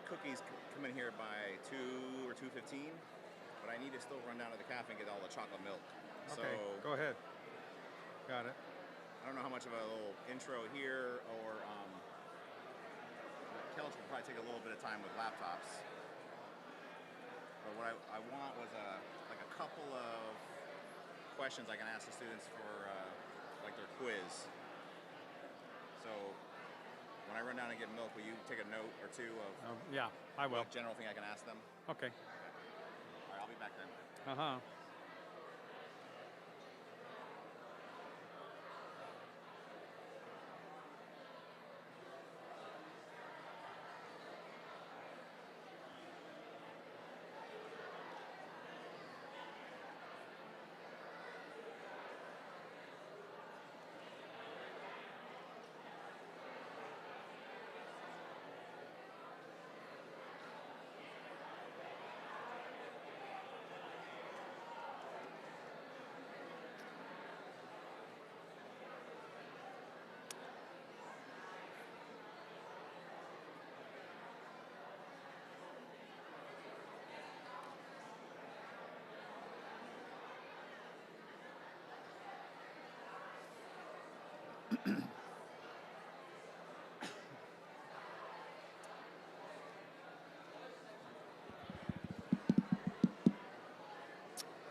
cookies come in here by 2 or 2:15, but I need to still run down to the cafe and get all the chocolate milk. Okay, So go ahead. Got it. I don't know how much of a little intro here, or Kelch could probably take a little bit of time with laptops. But what I want was a couple of questions I can ask the students for like their quiz. So when I run down and get milk, will you take a note or two of Yeah, I will. what general thing I can ask them? Okay. All right, I'll be back then. Uh-huh.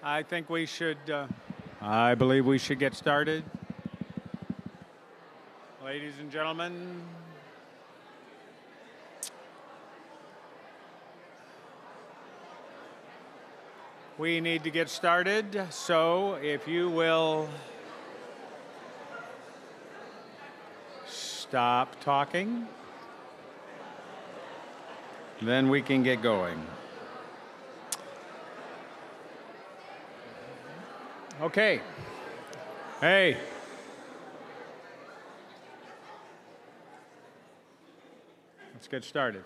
I think we should, I believe we should get started. Ladies and gentlemen, we need to get started, so if you will stop talking, then we can get going. Okay. Hey. Let's get started.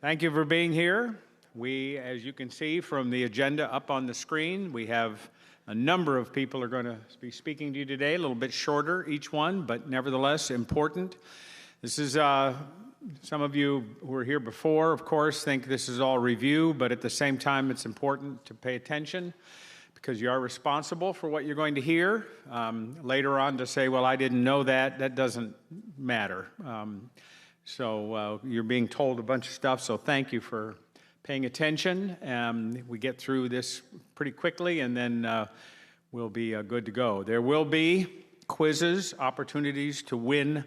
Thank you for being here. We, as you can see from the agenda up on the screen, we have a number of people are going to be speaking to you today, a little bit shorter each one, but nevertheless important. This is, some of you who were here before, of course, think this is all review, but at the same time, it's important to pay attention, because you are responsible for what you're going to hear. Later on to say, well, I didn't know that, that doesn't matter. So you're being told a bunch of stuff, so thank you for paying attention. We get through this pretty quickly, and then we'll be good to go. There will be quizzes, opportunities to win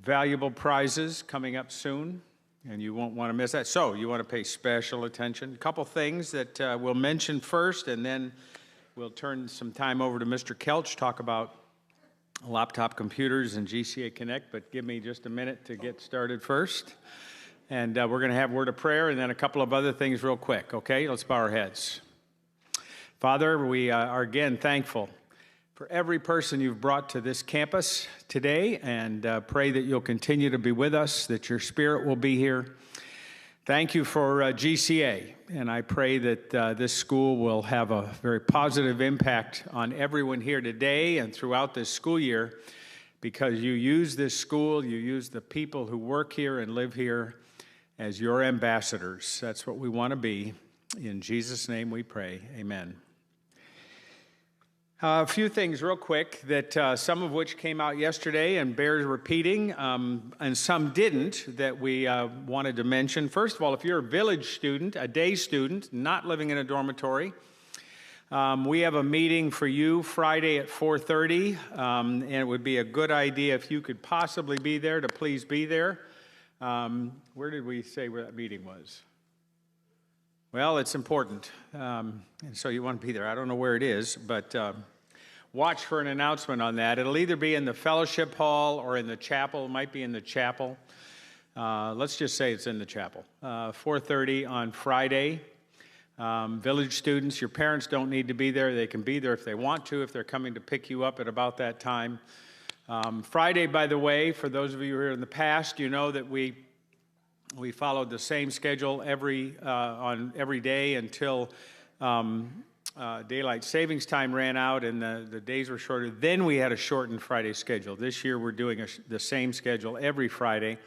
valuable prizes coming up soon, and you won't want to miss that. So you want to pay special attention. A couple things that we'll mention first, and then we'll turn some time over to Mr. Kelch, talk about laptop computers and GCA Connect, but give me just a minute to get started first. And we're going to have a word of prayer and then a couple of other things real quick, okay? Let's bow our heads. Father, we are again thankful for every person you've brought to this campus today, and pray that you'll continue to be with us, that your Spirit will be here. Thank you for GCA, and I pray that this school will have a very positive impact on everyone here today and throughout this school year, because you use this school, you use the people who work here and live here as your ambassadors. That's what we want to be. In Jesus' name we pray. Amen. A few things real quick, that some of which came out yesterday and bears repeating, and some didn't, that we wanted to mention. First of all, if you're a village student, a day student, not living in a dormitory, we have a meeting for you Friday at 4:30, and it would be a good idea if you could possibly be there to please be there. Where did we say where that meeting was? Well, it's important, and so you want to be there. I don't know where it is, but watch for an announcement on that. It'll either be in the fellowship hall or in the chapel. It might be in the chapel. Let's just say it's in the chapel. 4:30 on Friday. Village students, your parents don't need to be there. They can be there if they want to, if they're coming to pick you up at about that time. Friday, by the way, for those of you who are here in the past, you know that we followed the same schedule on every day until daylight savings time ran out and the days were shorter. Then we had a shortened Friday schedule. This year we're doing the same schedule every Friday.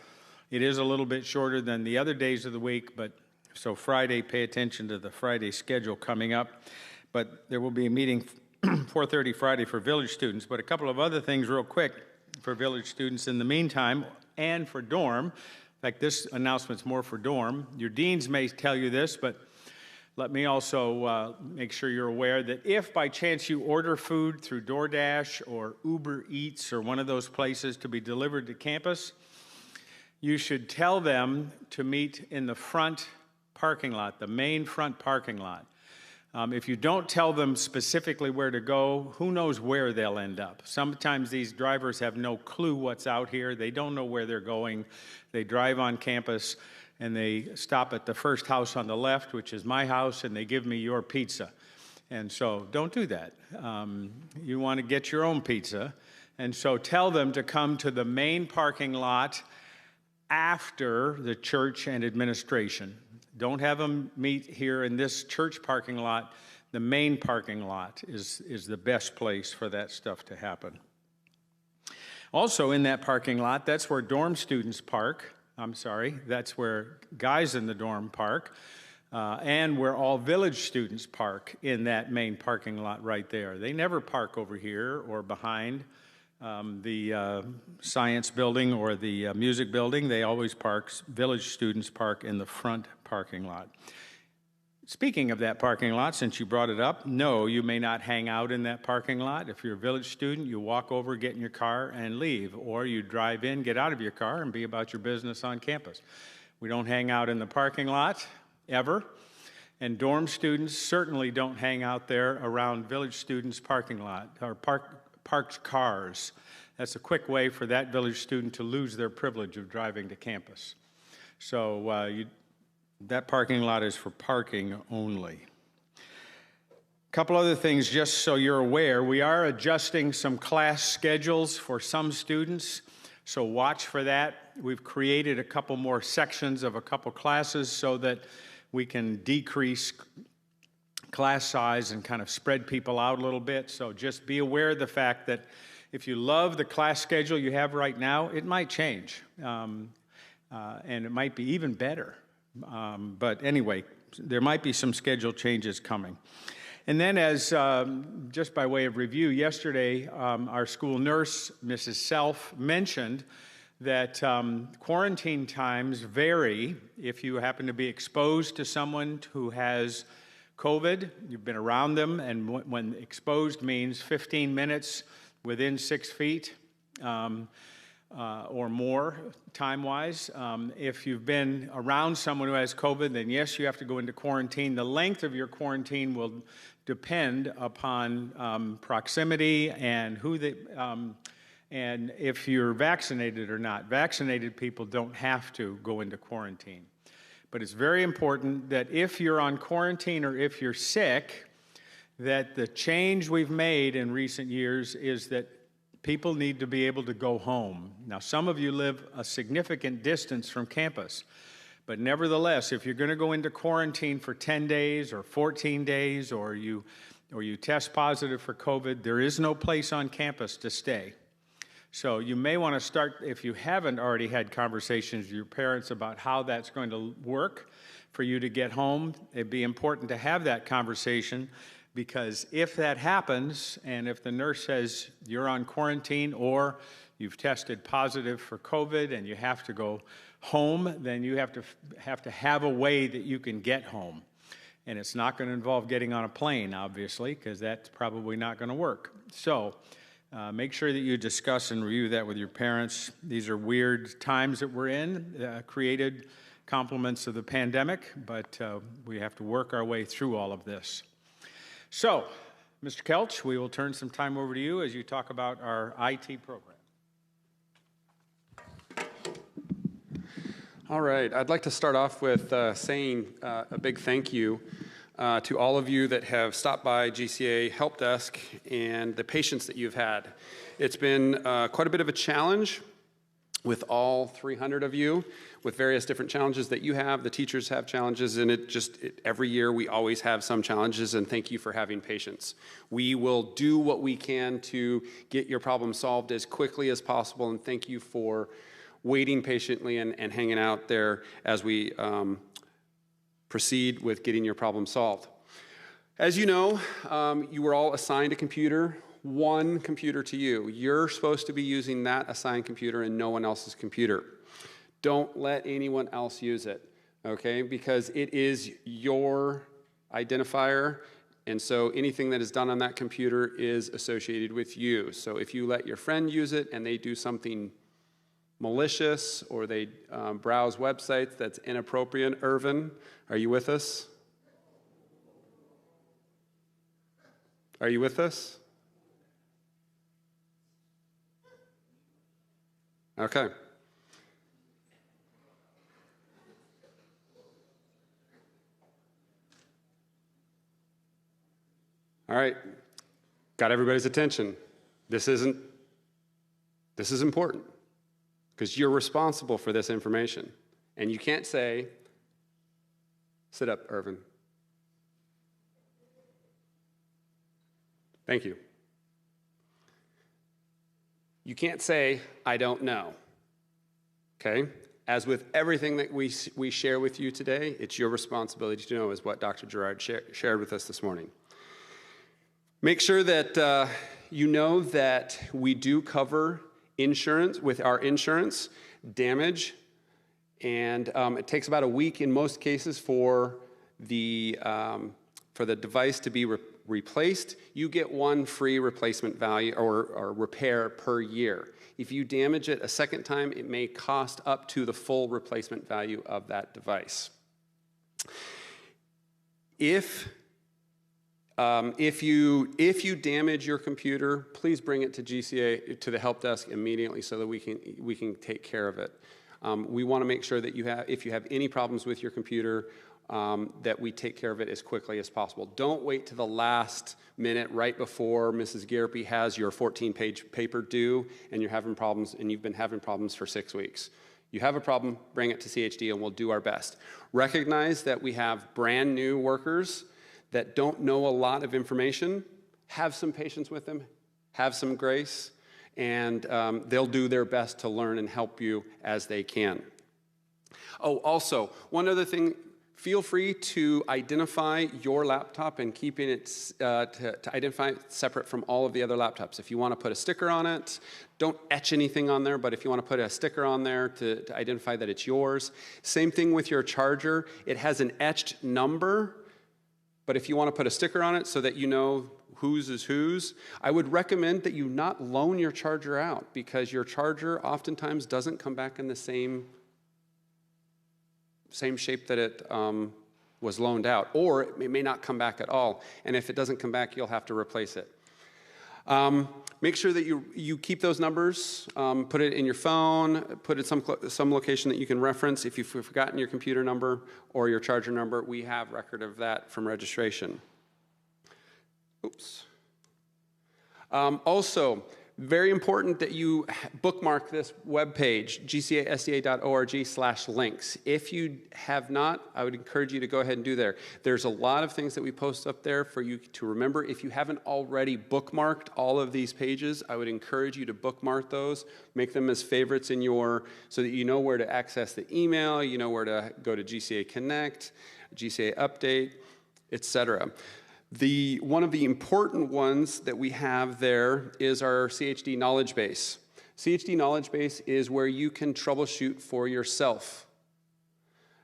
It is a little bit shorter than the other days of the week, but so Friday, pay attention to the Friday schedule coming up. But there will be a meeting 4:30 Friday for village students, but a couple of other things real quick for village students in the meantime and for dorm. In fact, this announcement's more for dorm. Your deans may tell you this, but let me also make sure you're aware that if by chance you order food through DoorDash or Uber Eats or one of those places to be delivered to campus, you should tell them to meet in the front parking lot, the main front parking lot. If you don't tell them specifically where to go, who knows where they'll end up. Sometimes these drivers have no clue what's out here. They don't know where they're going. They drive on campus and they stop at the first house on the left, which is my house, and they give me your pizza. And so don't do that. You want to get your own pizza. And so tell them to come to the main parking lot after the church and administration. Don't have them meet here in this church parking lot. The main parking lot is the best place for that stuff to happen. Also in that parking lot, that's where dorm students park. That's where guys in the dorm park, and where all village students park in that main parking lot right there. They never park over here or behind the science building or the music building. They always park, village students park in the front parking lot. Speaking of that parking lot, since you brought it up, no, you may not hang out in that parking lot. If you're a village student, you walk over, get in your car, and leave. Or you drive in, get out of your car, and be about your business on campus. We don't hang out in the parking lot, ever. And dorm students certainly don't hang out there around village students' parking lot, or parked cars. That's a quick way for that village student to lose their privilege of driving to campus. So that parking lot is for parking only. A couple other things, just so you're aware. We are adjusting some class schedules for some students, so watch for that. We've created a couple more sections of a couple classes so that we can decrease class size and kind of spread people out a little bit. So just be aware of the fact that if you love the class schedule you have right now, it might change, and it might be even better. But anyway, there might be some schedule changes coming. And then as, just by way of review, yesterday our school nurse, Mrs. Self, mentioned that quarantine times vary. If you happen to be exposed to someone who has COVID, you've been around them, and when exposed means 15 minutes within 6 feet, or more time-wise. If you've been around someone who has COVID, then yes, you have to go into quarantine. The length of your quarantine will depend upon proximity and and if you're vaccinated or not. Vaccinated people don't have to go into quarantine. But it's very important that if you're on quarantine or if you're sick, that the change we've made in recent years is that people need to be able to go home. Now, some of you live a significant distance from campus, but nevertheless, if you're going to go into quarantine for 10 days or 14 days or you test positive for COVID, there is no place on campus to stay. So you may want to start, if you haven't already had conversations with your parents about how that's going to work for you to get home. It'd be important to have that conversation, because if that happens, and if the nurse says you're on quarantine or you've tested positive for COVID and you have to go home, then you have to have a way that you can get home. And it's not going to involve getting on a plane, obviously, because that's probably not going to work. So make sure that you discuss and review that with your parents. These are weird times that we're in, created complements of the pandemic, but we have to work our way through all of this. So, Mr. Kelch, we will turn some time over to you as you talk about our IT program. All right, I'd like to start off with saying a big thank you to all of you that have stopped by GCA Help Desk and the patience that you've had. It's been quite a bit of a challenge with all 300 of you, with various different challenges that you have. The teachers have challenges, and every year we always have some challenges, and thank you for having patience. We will do what we can to get your problem solved as quickly as possible, and thank you for waiting patiently and hanging out there as we proceed with getting your problem solved. As you know, you were all assigned a computer, one computer to you. You're supposed to be using that assigned computer and no one else's computer. Don't let anyone else use it, okay? Because it is your identifier, and so anything that is done on that computer is associated with you. So if you let your friend use it and they do something malicious or they browse websites that's inappropriate, Irvin, are you with us? Are you with us? Okay. All right. Got everybody's attention. This is important because you're responsible for this information. And you can't say, sit up, Irvin. Thank you. You can't say, I don't know, okay? As with everything that we share with you today, it's your responsibility to know, is what Dr. Gerard shared with us this morning. Make sure that you know that we do cover insurance, with our insurance, damage, and it takes about a week in most cases for the device to be replaced. You get one free replacement value or repair per year. If you damage it a second time, it may cost up to the full replacement value of that device. If you damage your computer, please bring it to GCA, to the help desk immediately so that we can take care of it. We want to make sure that if you have any problems with your computer, that we take care of it as quickly as possible. Don't wait to the last minute right before Mrs. Garrity has your 14-page paper due and you're having problems, and you've been having problems for 6 weeks. You have a problem, bring it to CHD and we'll do our best. Recognize that we have brand new workers that don't know a lot of information. Have some patience with them, have some grace, and they'll do their best to learn and help you as they can. Oh, also, one other thing, feel free to identify your laptop and keeping it to identify it separate from all of the other laptops. If you want to put a sticker on it, don't etch anything on there, but if you want to put a sticker on there to identify that it's yours. Same thing with your charger. It has an etched number, but if you want to put a sticker on it so that you know whose is whose, I would recommend that you not loan your charger out, because your charger oftentimes doesn't come back in the same shape that it was loaned out, or it may not come back at all. And if it doesn't come back, you'll have to replace it. Make sure that you keep those numbers, put it in your phone, put it some location that you can reference. If you've forgotten your computer number or your charger number, we have record of that from registration. Oops. Also, very important that you bookmark this webpage, gcasda.org/links. If you have not, I would encourage you to go ahead and do there. There's a lot of things that we post up there for you to remember. If you haven't already bookmarked all of these pages, I would encourage you to bookmark those, make them as favorites so that you know where to access the email, you know where to go to GCA Connect, GCA Update, etc. One of the important ones that we have there is our CHD knowledge base. CHD knowledge base is where you can troubleshoot for yourself.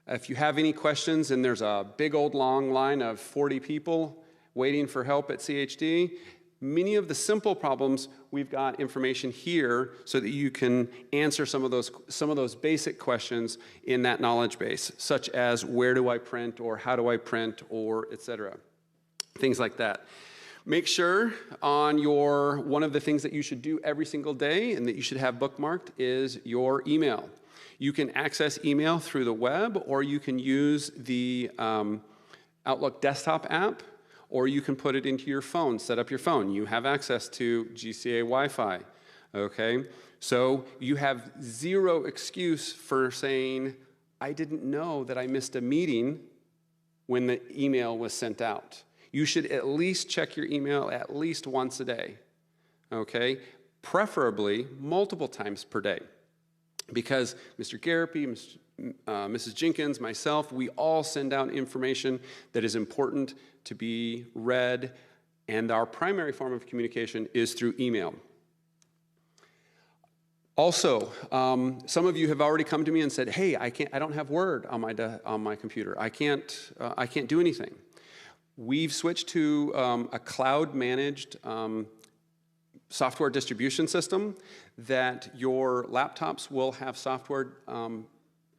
If you have any questions and there's a big old long line of 40 people waiting for help at CHD, many of the simple problems, we've got information here so that you can answer some of those basic questions in that knowledge base, such as where do I print, or how do I print, or etc. Things like that. Make sure one of the things that you should do every single day and that you should have bookmarked is your email. You can access email through the web, or you can use the Outlook desktop app, or you can put it into your phone, set up your phone. You have access to GCA Wi-Fi, okay? So you have zero excuse for saying, I didn't know that I missed a meeting when the email was sent out. You should at least check your email at least once a day, okay? Preferably multiple times per day. because Mr. Garapi, Mrs. Jenkins, myself, we all send out information that is important to be read, and our primary form of communication is through email. Also, some of you have already come to me and said, "Hey, I don't have Word on my computer. I can't do anything." We've switched to a cloud-managed software distribution system that your laptops will have software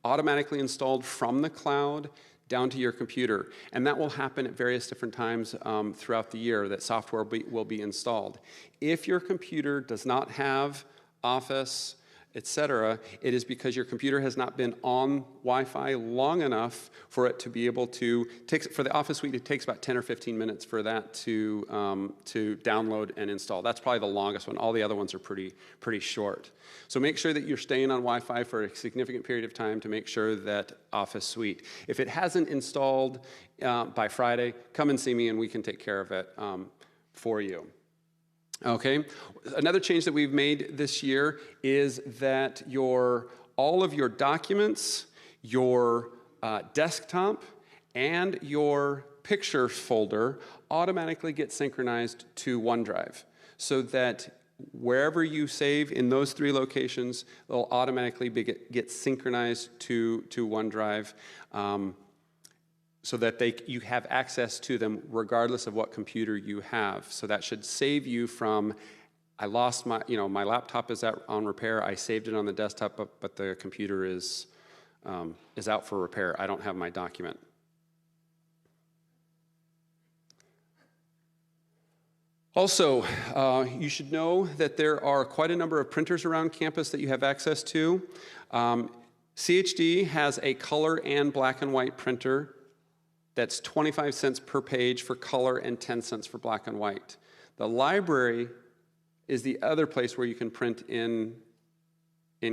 automatically installed from the cloud down to your computer. And that will happen at various different times throughout the year that software will be installed. If your computer does not have Office, etc., it is because your computer has not been on Wi-Fi long enough for it to be able to for the Office suite. It takes about 10 or 15 minutes for that to download and install. That's probably the longest one. All the other ones are pretty short. So make sure that you're staying on Wi-Fi for a significant period of time to make sure that Office suite. If it hasn't installed by Friday, come and see me and we can take care of it for you. Okay, another change that we've made this year is that all of your documents, your desktop, and your picture folder automatically get synchronized to OneDrive, so that wherever you save in those 3 locations, they'll automatically get synchronized to OneDrive. So that you have access to them regardless of what computer you have. So that should save you from, I lost my laptop is on repair, I saved it on the desktop, but the computer is out for repair. I don't have my document. Also, you should know that there are quite a number of printers around campus that you have access to. CHD has a color and black and white printer that's 25 cents per page for color and 10 cents for black and white. The library is the other place where you can print in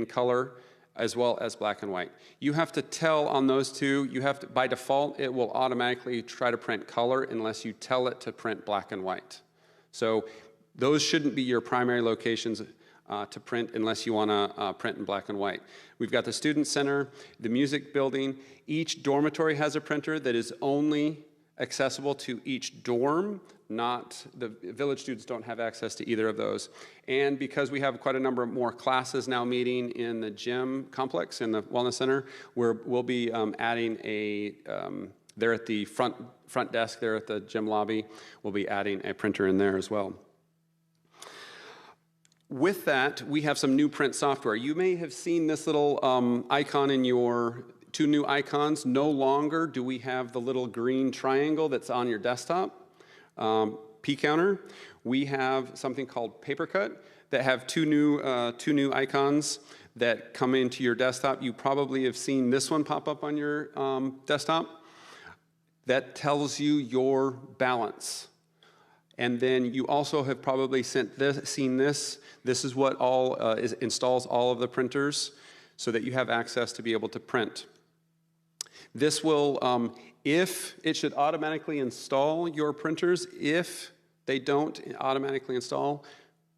color as well as black and white. You have to tell on those two. By default, it will automatically try to print color unless you tell it to print black and white. So those shouldn't be your primary locations to print unless you want to print in black and white. We've got the Student Center, the Music Building. Each dormitory has a printer that is only accessible to each dorm. The village students don't have access to either of those. And because we have quite a number more classes now meeting in the gym complex, in the Wellness Center, we'll be adding there at the front desk there at the gym lobby, we'll be adding a printer in there as well. With that, we have some new print software. You may have seen this little icon in your 2 new icons. No longer do we have the little green triangle that's on your desktop, P counter. We have something called PaperCut that have 2 new icons that come into your desktop. You probably have seen this one pop up on your desktop. That tells you your balance. And then you also have probably seen this. This is what installs all of the printers so that you have access to be able to print. This will, if it should automatically install your printers, if they don't automatically install,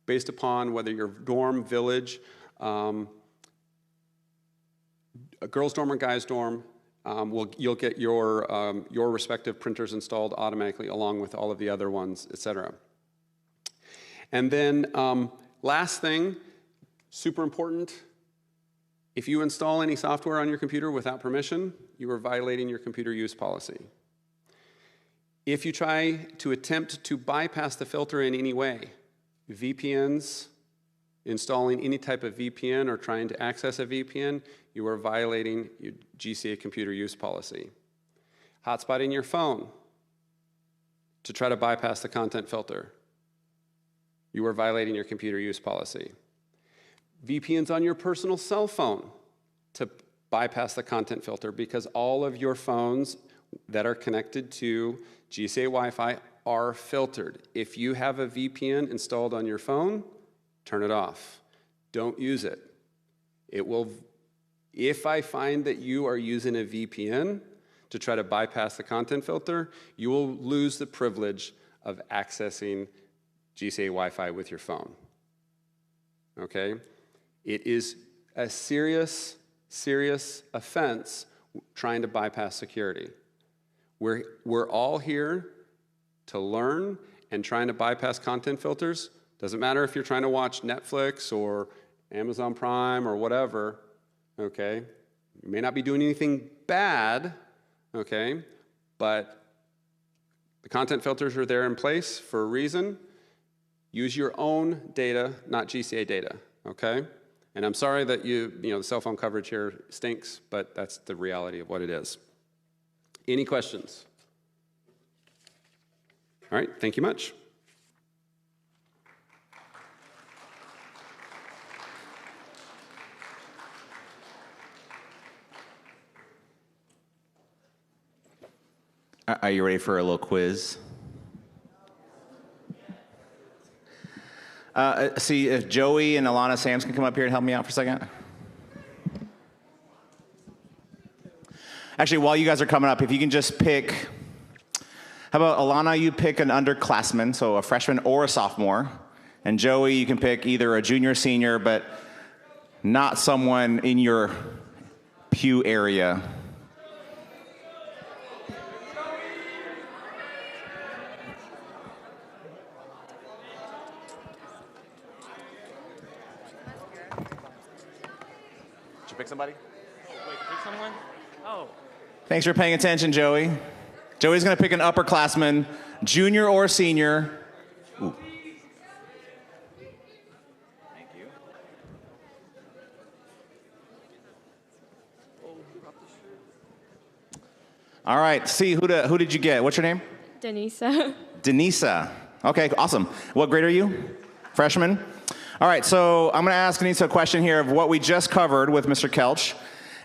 based upon whether your dorm, village, a girls' dorm or guys' dorm, you'll get your respective printers installed automatically along with all of the other ones, etc. And then last thing, super important, if you install any software on your computer without permission, you are violating your computer use policy. If you try to attempt to bypass the filter in any way, VPNs, installing any type of VPN or trying to access a VPN, you are violating your GCA computer use policy. Hotspotting your phone to try to bypass the content filter, you are violating your computer use policy. VPNs on your personal cell phone to bypass the content filter, because all of your phones that are connected to GCA Wi-Fi are filtered. If you have a VPN installed on your phone, turn it off. Don't use it. If I find that you are using a VPN to try to bypass the content filter, you will lose the privilege of accessing GCA Wi-Fi with your phone. Okay? It is a serious, serious offense trying to bypass security. We're all here to learn, and trying to bypass content filters. Doesn't matter if you're trying to watch Netflix or Amazon Prime or whatever, okay? You may not be doing anything bad, okay? But the content filters are there in place for a reason. Use your own data, not GCA data, okay? And I'm sorry that the cell phone coverage here stinks, but that's the reality of what it is. Any questions? All right, thank you much. Are you ready for a little quiz? See if Joey and Alana Sams can come up here and help me out for a second. Actually, while you guys are coming up, if you can just pick, how about Alana, you pick an underclassman, so a freshman or a sophomore, and Joey, you can pick either a junior or senior, but not someone in your pew area. Did you pick somebody? Wait, pick someone? Oh. Thanks for paying attention, Joey. Joey's going to pick an upperclassman, junior or senior. Ooh. Thank you. All right, see, who did you get? What's your name? Denisa. Denisa. Okay, awesome. What grade are you? Freshman? All right, so I'm going to ask Denisa a question here of what we just covered with Mr. Kelch.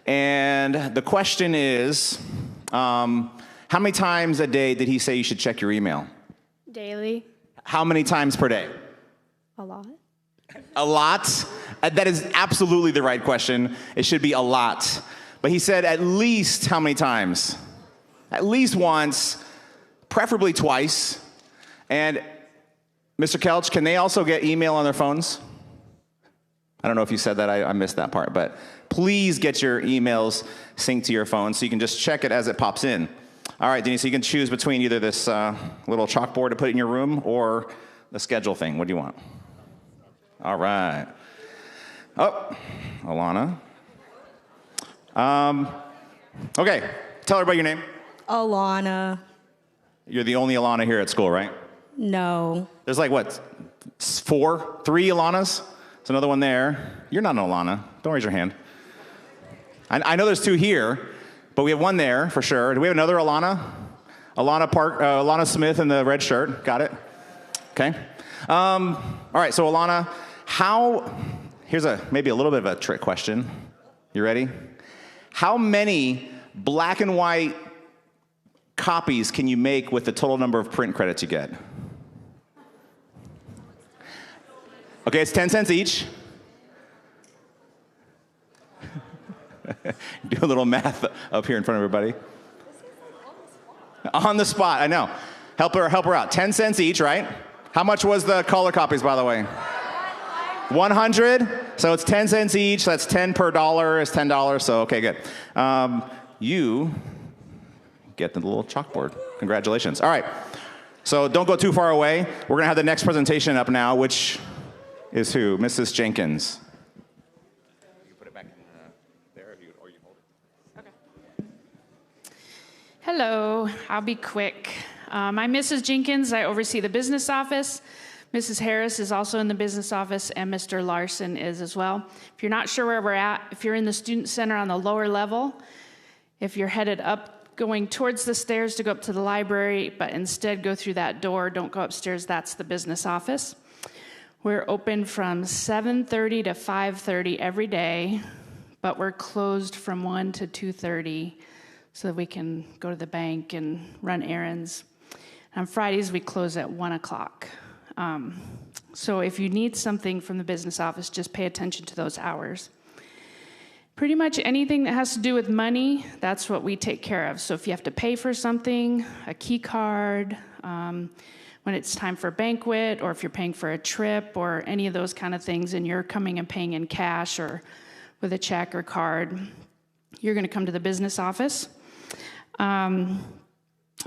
And the question is, how many times a day did he say you should check your email? Daily. How many times per day? A lot. A lot? That is absolutely the right question. It should be a lot. But he said at least how many times? At least once, preferably twice. And Mr. Kelch, can they also get email on their phones? I don't know if you said that. I missed that part. But please get your emails synced to your phone so you can just check it as it pops in. All right, Denise, so you can choose between either this little chalkboard to put in your room or the schedule thing. What do you want? All right. Oh, Alana. Okay, tell everybody your name. Alana. You're the only Alana here at school, right? No. There's like, what, 3 Alanas? There's another one there. You're not an Alana. Don't raise your hand. I know there's 2 here, but we have one there for sure. Do we have another Alana? Alana Smith in the red shirt. Got it? Okay. All right, so Alana, here's maybe a little bit of a trick question. You ready? How many black and white copies can you make with the total number of print credits you get? Okay, it's 10 cents each. Do a little math up here in front of everybody. On the spot, I know. Help her out. 10 cents each, right? How much was the color copies, by the way? 100? So it's 10 cents each. So that's 10 per dollar. It's $10. So, okay, good. You get the little chalkboard. Congratulations. All right. So don't go too far away. We're going to have the next presentation up now, which is who? Mrs. Jenkins. You put it back in there, or you hold it. Okay. Hello. I'll be quick. I'm Mrs. Jenkins. I oversee the business office. Mrs. Harris is also in the business office, and Mr. Larson is as well. If you're not sure where we're at, if you're in the student center on the lower level, if you're headed up, going towards the stairs to go up to the library, but instead go through that door, don't go upstairs, that's the business office. We're open from 7:30 to 5:30 every day, but we're closed from 1 to 2:30 so that we can go to the bank and run errands. On Fridays, we close at 1 o'clock. So if you need something from the business office, just pay attention to those hours. Pretty much anything that has to do with money, that's what we take care of. So if you have to pay for something, a key card, when it's time for a banquet, or if you're paying for a trip or any of those kind of things and you're coming and paying in cash or with a check or card, you're going to come to the business office.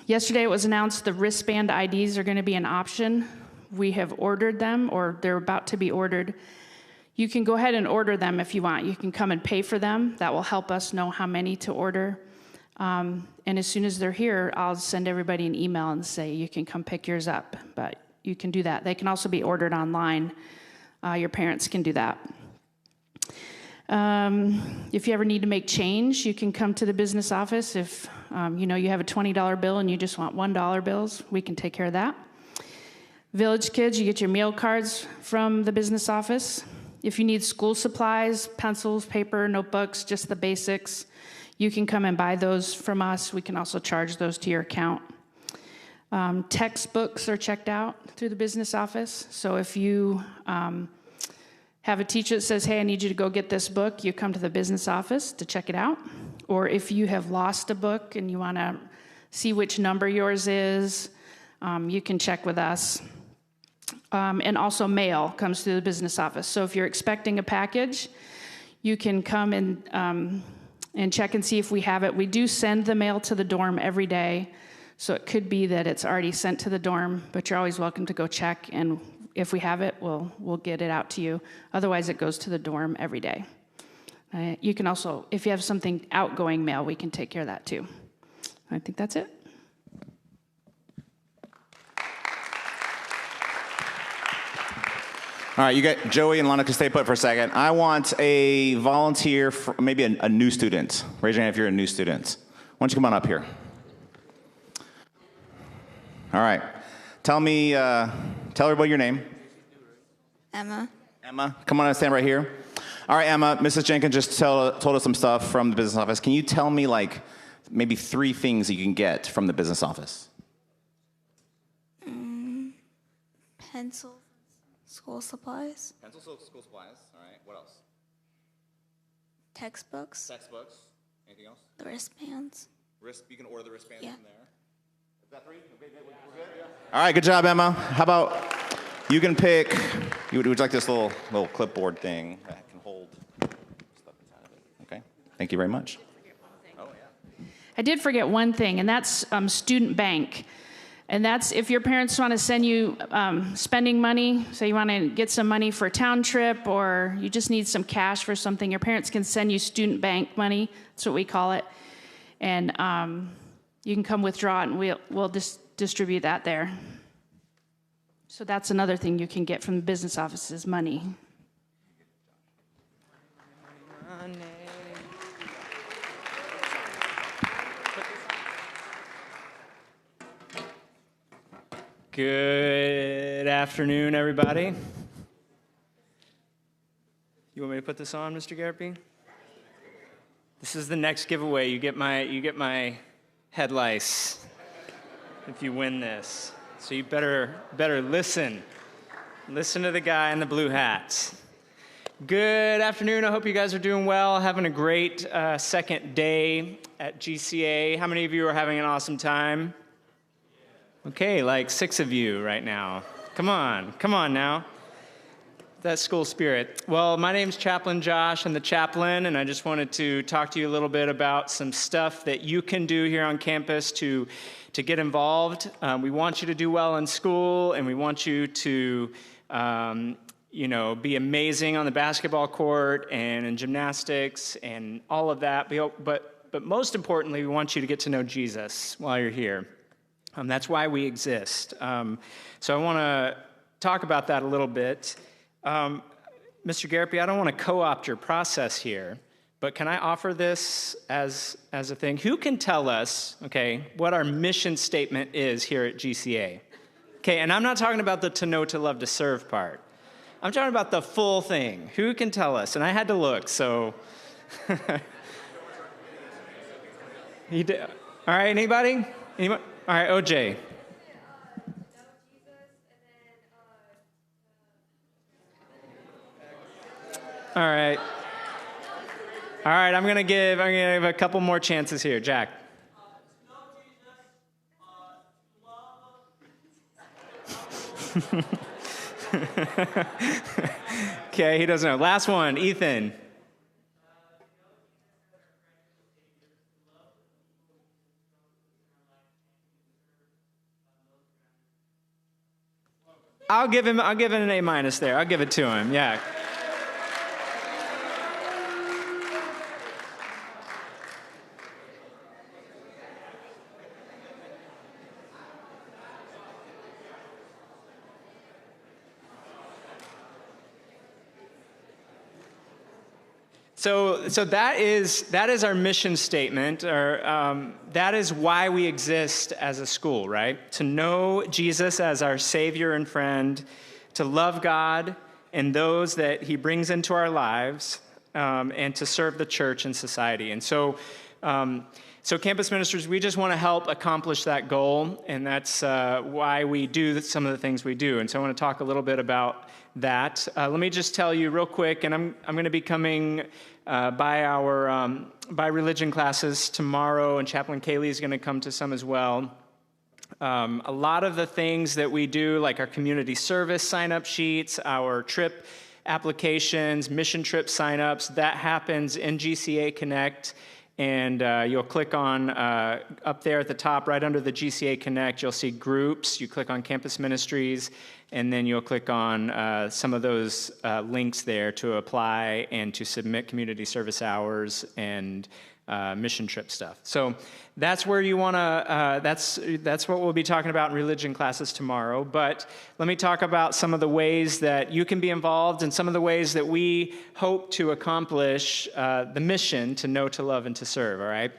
Yesterday it was announced the wristband IDs are going to be an option. We have ordered them, or they're about to be ordered. You can go ahead and order them if you want. You can come and pay for them. That will help us know how many to order. And as soon as they're here, I'll send everybody an email and say you can come pick yours up. But you can do that. They can also be ordered online. Your parents can do that. If you ever need to make change, you can come to the business office. If you have a $20 bill and you just want $1 bills, we can take care of that. Village kids, you get your meal cards from the business office. If you need school supplies, pencils, paper, notebooks, just the basics, you can come and buy those from us. We can also charge those to your account. Textbooks are checked out through the business office. So if you have a teacher that says, hey, I need you to go get this book, you come to the business office to check it out. Or if you have lost a book and you want to see which number yours is, you can check with us. And also mail comes through the business office. So if you're expecting a package, you can come and check and see if we have it. We do send the mail to the dorm every day. So it could be that it's already sent to the dorm, but you're always welcome to go check. And if we have it, we'll get it out to you. Otherwise, it goes to the dorm every day. You can also, if you have something outgoing mail, we can take care of that too. I think that's it. All right, you got Joey and Lana, can stay put for a second. I want a volunteer, for maybe a new student. Raise your hand if you're a new student. Why don't you come on up here? All right. Tell everybody your name. Emma. Emma, come on and stand right here. All right, Emma, Mrs. Jenkins just told us some stuff from the business office. Can you tell me, maybe 3 things you can get from the business office? Pencil. School supplies. Pencil, school supplies. All right, what else? Textbooks. Textbooks. Anything else? The wristbands. You can order the wristbands from there. Is that 3? We're good? Yeah. All right, good job, Emma. How about you can pick, would you like this little clipboard thing that can hold stuff inside of it? Okay, thank you very much. Oh, yeah. I did forget one thing, and that's student bank. And that's if your parents want to send you spending money, so you want to get some money for a town trip, or you just need some cash for something, your parents can send you student bank money. That's what we call it. And you can come withdraw it, and we'll distribute that there. So that's another thing you can get from the business office is money. Good afternoon, everybody. You want me to put this on, Mr. Garrett? This is the next giveaway. You get my head lice if you win this. So you better listen. Listen to the guy in the blue hats. Good afternoon. I hope you guys are doing well, having a great second day at GCA. How many of you are having an awesome time? Okay, like 6 of you right now. Come on now. That school spirit. Well, my name's Chaplain Josh. I'm the chaplain, and I just wanted to talk to you a little bit about some stuff that you can do here on campus to get involved. We want you to do well in school, and we want you to be amazing on the basketball court and in gymnastics and all of that. But most importantly, we want you to get to know Jesus while you're here. That's why we exist. So I want to talk about that a little bit. Mr. Garrett, I don't want to co-opt your process here, but can I offer this as a thing? Who can tell us, what our mission statement is here at GCA? Okay, and I'm not talking about the to know, to love, to serve part. I'm talking about the full thing. Who can tell us? And I had to look, so. All right, anybody? All right, OJ. All right, I'm gonna give a couple more chances here. Jack. Okay, he doesn't know. Last one, Ethan. I'll give it an A- there. I'll give it to him. Yeah. So that is our mission statement, or that is why we exist as a school, right? To know Jesus as our Savior and friend, to love God and those that He brings into our lives, and to serve the church and society. And so campus ministers, we just want to help accomplish that goal, and that's why we do some of the things we do. And so I want to talk a little bit about that. Let me just tell you real quick, and I'm going to be coming by religion classes tomorrow, and Chaplain Kaylee is going to come to some as well. A lot of the things that we do, like our community service sign-up sheets, our trip applications, mission trip sign-ups, that happens in GCA Connect. And you'll click on, up there at the top, right under the GCA Connect, you'll see groups. You click on campus ministries, and then you'll click on some of those links there to apply and to submit community service hours and mission trip stuff. So that's where you want to, that's what we'll be talking about in religion classes tomorrow. But let me talk about some of the ways that you can be involved and some of the ways that we hope to accomplish the mission to know, to love, and to serve, all right?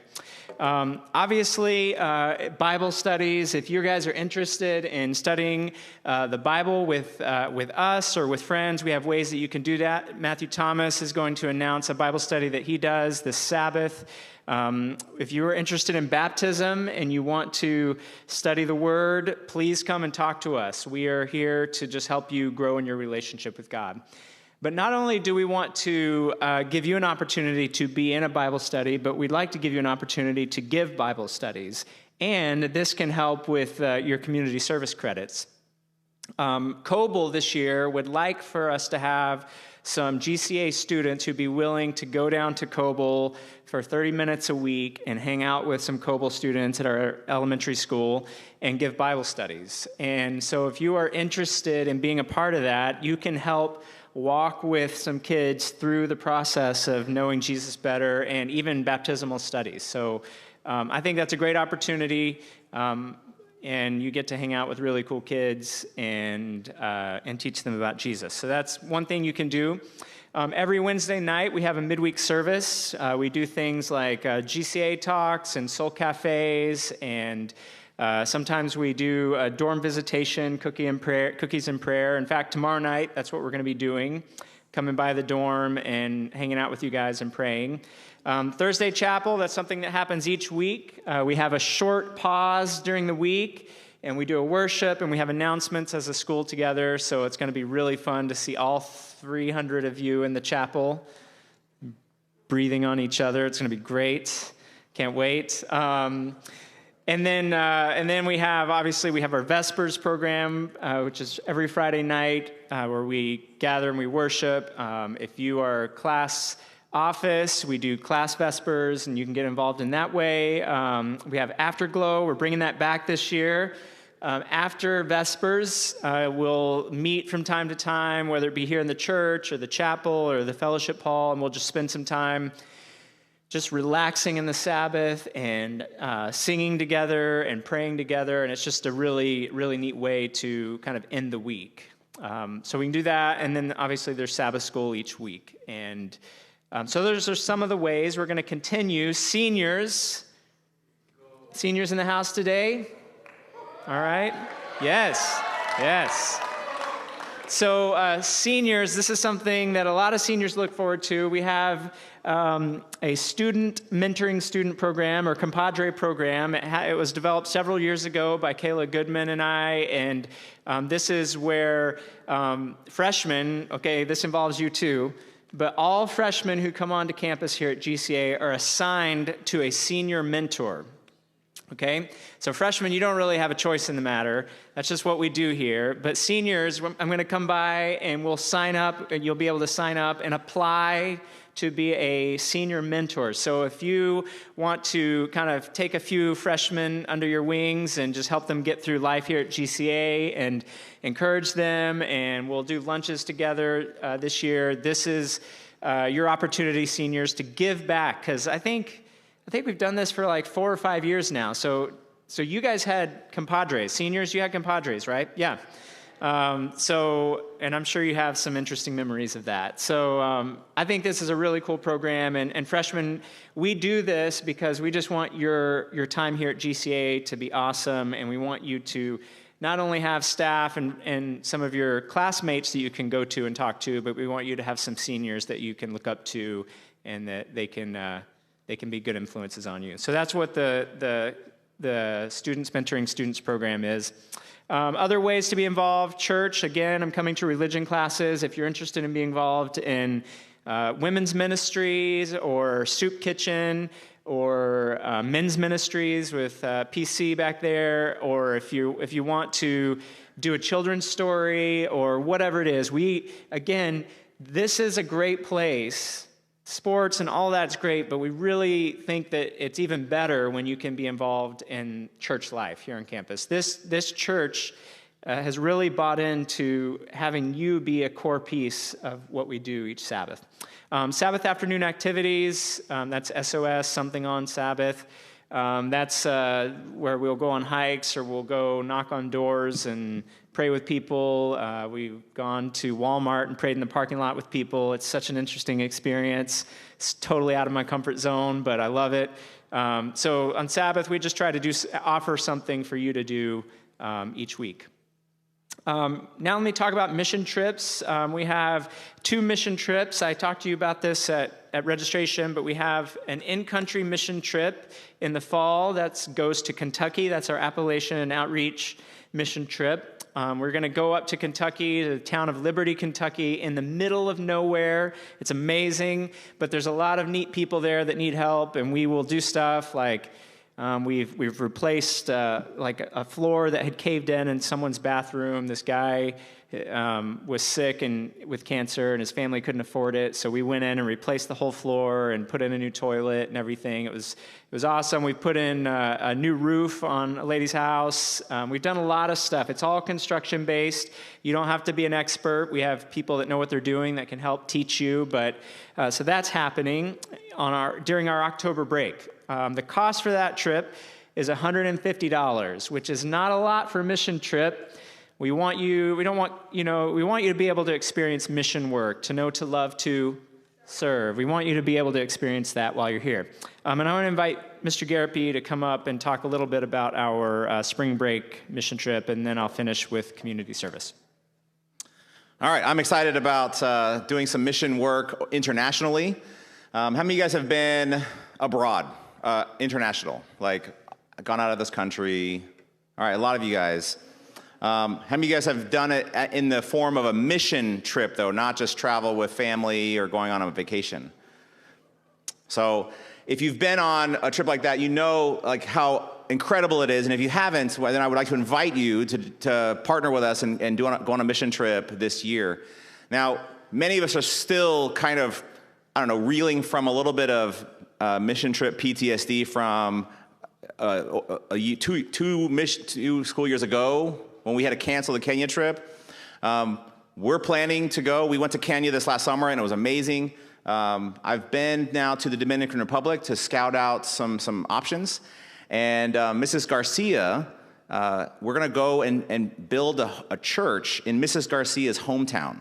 Obviously, Bible studies, if you guys are interested in studying the Bible with us or with friends, we have ways that you can do that. Matthew Thomas is going to announce a Bible study that he does this Sabbath. If you are interested in baptism and you want to study the Word, please come and talk to us. We are here to just help you grow in your relationship with God. But not only do we want to give you an opportunity to be in a Bible study, but we'd like to give you an opportunity to give Bible studies. And this can help with your community service credits. Coble this year would like for us to have some GCA students who'd be willing to go down to Coble for 30 minutes a week and hang out with some Coble students at our elementary school and give Bible studies. And so if you are interested in being a part of that, you can help walk with some kids through the process of knowing Jesus better and even baptismal studies. So I think that's a great opportunity, and you get to hang out with really cool kids and teach them about Jesus. So that's one thing you can do. Every Wednesday night, we have a midweek service. We do things like GCA talks and soul cafes, and sometimes we do a dorm visitation, cookies and prayer. In fact, tomorrow night, that's what we're going to be doing, coming by the dorm and hanging out with you guys and praying. Thursday chapel, that's something that happens each week. We have a short pause during the week, and we do a worship, and we have announcements as a school together, so it's going to be really fun to see all 300 of you in the chapel breathing on each other. It's going to be great. Can't wait. And then we have our Vespers program, which is every Friday night where we gather and we worship. If you are class office, we do class Vespers, and you can get involved in that way. We have Afterglow. We're bringing that back this year. After Vespers, we'll meet from time to time, whether it be here in the church or the chapel or the fellowship hall, and we'll just spend some time just relaxing in the Sabbath and singing together and praying together, and it's just a really, really neat way to kind of end the week. So we can do that, and then obviously there's Sabbath school each week. And so those are some of the ways we're going to continue. Seniors in the house today? All right. Yes. So seniors, this is something that a lot of seniors look forward to. We have a student mentoring student program, or compadre program. It was developed several years ago by Kayla Goodman and I, and this is where freshmen, okay, this involves you too, but all freshmen who come onto campus here at GCA are assigned to a senior mentor. Okay, so freshmen, you don't really have a choice in the matter. That's just what we do here. But seniors, I'm going to come by and we'll sign up, and you'll be able to sign up and apply to be a senior mentor. So if you want to kind of take a few freshmen under your wings and just help them get through life here at GCA and encourage them, and we'll do lunches together this year, this is your opportunity, seniors, to give back, because I think we've done this for like 4 or 5 years now. So you guys had compadres. Seniors, you had compadres, right? Yeah. And I'm sure you have some interesting memories of that. So I think this is a really cool program. And freshmen, we do this because we just want your time here at GCA to be awesome. And we want you to not only have staff and some of your classmates that you can go to and talk to, but we want you to have some seniors that you can look up to and that they can be good influences on you. So that's what the Students Mentoring Students program is. Other ways to be involved, church. Again, I'm coming to religion classes. If you're interested in being involved in women's ministries or soup kitchen or men's ministries with PC back there, or if you want to do a children's story or whatever it is, this is a great place. Sports and all that's great, but we really think that it's even better when you can be involved in church life here on campus. This church has really bought into having you be a core piece of what we do each Sabbath. Sabbath afternoon activities, that's SOS, something on Sabbath. That's where we'll go on hikes or we'll go knock on doors and pray with people. We've gone to Walmart and prayed in the parking lot with people. It's such an interesting experience. It's totally out of my comfort zone, but I love it. So on Sabbath, we just try to offer something for you to do each week. Now let me talk about mission trips. We have 2 mission trips. I talked to you about this at registration, but we have an in-country mission trip in the fall that goes to Kentucky. That's our Appalachian Outreach mission trip. We're going to go up to Kentucky, to the town of Liberty, Kentucky, in the middle of nowhere. It's amazing, but there's a lot of neat people there that need help, and we will do stuff like we've replaced like a floor that had caved in someone's bathroom. This guy was sick and with cancer, and his family couldn't afford it, so we went in and replaced the whole floor and put in a new toilet and everything. It was awesome. We put in a new roof on a lady's house. We've done a lot of stuff. It's all construction based. You don't have to be an expert. We have people that know what they're doing that can help teach you. But so that's happening during our October break. The cost for that trip is $150, which is not a lot for a mission trip. We want you to be able to experience mission work, to know, to love, to serve. We want you to be able to experience that while you're here. And I want to invite Mr. Garapi to come up and talk a little bit about our spring break mission trip, and then I'll finish with community service. All right, I'm excited about doing some mission work internationally. How many of you guys have been abroad, international, like gone out of this country? All right, a lot of you guys. How many of you guys have done it in the form of a mission trip, though, not just travel with family or going on a vacation? So if you've been on a trip like that, you know like how incredible it is. And if you haven't, well, then I would like to invite you to partner with us and go on a mission trip this year. Now, many of us are still kind of, reeling from a little bit of mission trip PTSD from 2 school years ago when we had to cancel the Kenya trip. We're planning to go. We went to Kenya this last summer, and it was amazing. I've been now to the Dominican Republic to scout out some options. And Mrs. Garcia, we're going to go and build a church in Mrs. Garcia's hometown.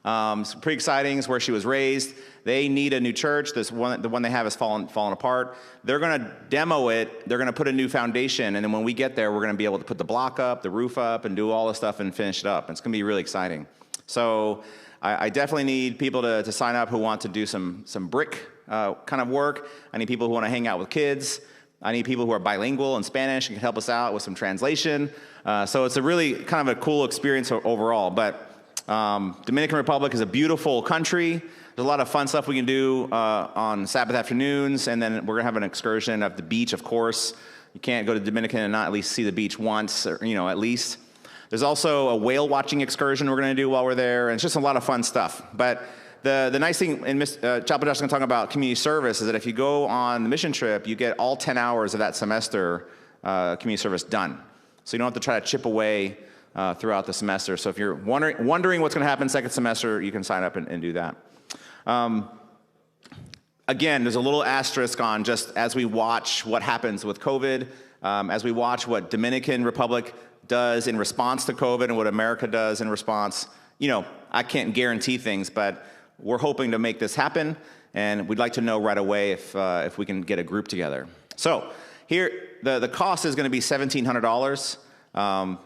It's pretty exciting. It's where she was raised. They need a new church. The one they have is fallen apart. They're going to demo it. They're going to put a new foundation. And then when we get there, we're going to be able to put the block up, the roof up, and do all the stuff and finish it up. It's going to be really exciting. So I definitely need people to sign up who want to do some brick kind of work. I need people who want to hang out with kids. I need people who are bilingual in Spanish and can help us out with some translation. So it's a really kind of a cool experience overall. But Dominican Republic is a beautiful country. There's a lot of fun stuff we can do on Sabbath afternoons, and then we're going to have an excursion at the beach, of course. You can't go to Dominican and not at least see the beach once, or, at least. There's also a whale watching excursion we're going to do while we're there, and it's just a lot of fun stuff. But the nice thing, and Chapel Josh is going to talk about community service, is that if you go on the mission trip, you get all 10 hours of that semester community service done. So you don't have to try to chip away throughout the semester. So if you're wondering what's going to happen second semester, you can sign up and do that. Again, there's a little asterisk on just as we watch what happens with COVID, as we watch what Dominican Republic does in response to COVID and what America does in response. I can't guarantee things, but we're hoping to make this happen, and we'd like to know right away if we can get a group together. So here, the cost is going to be $1,700,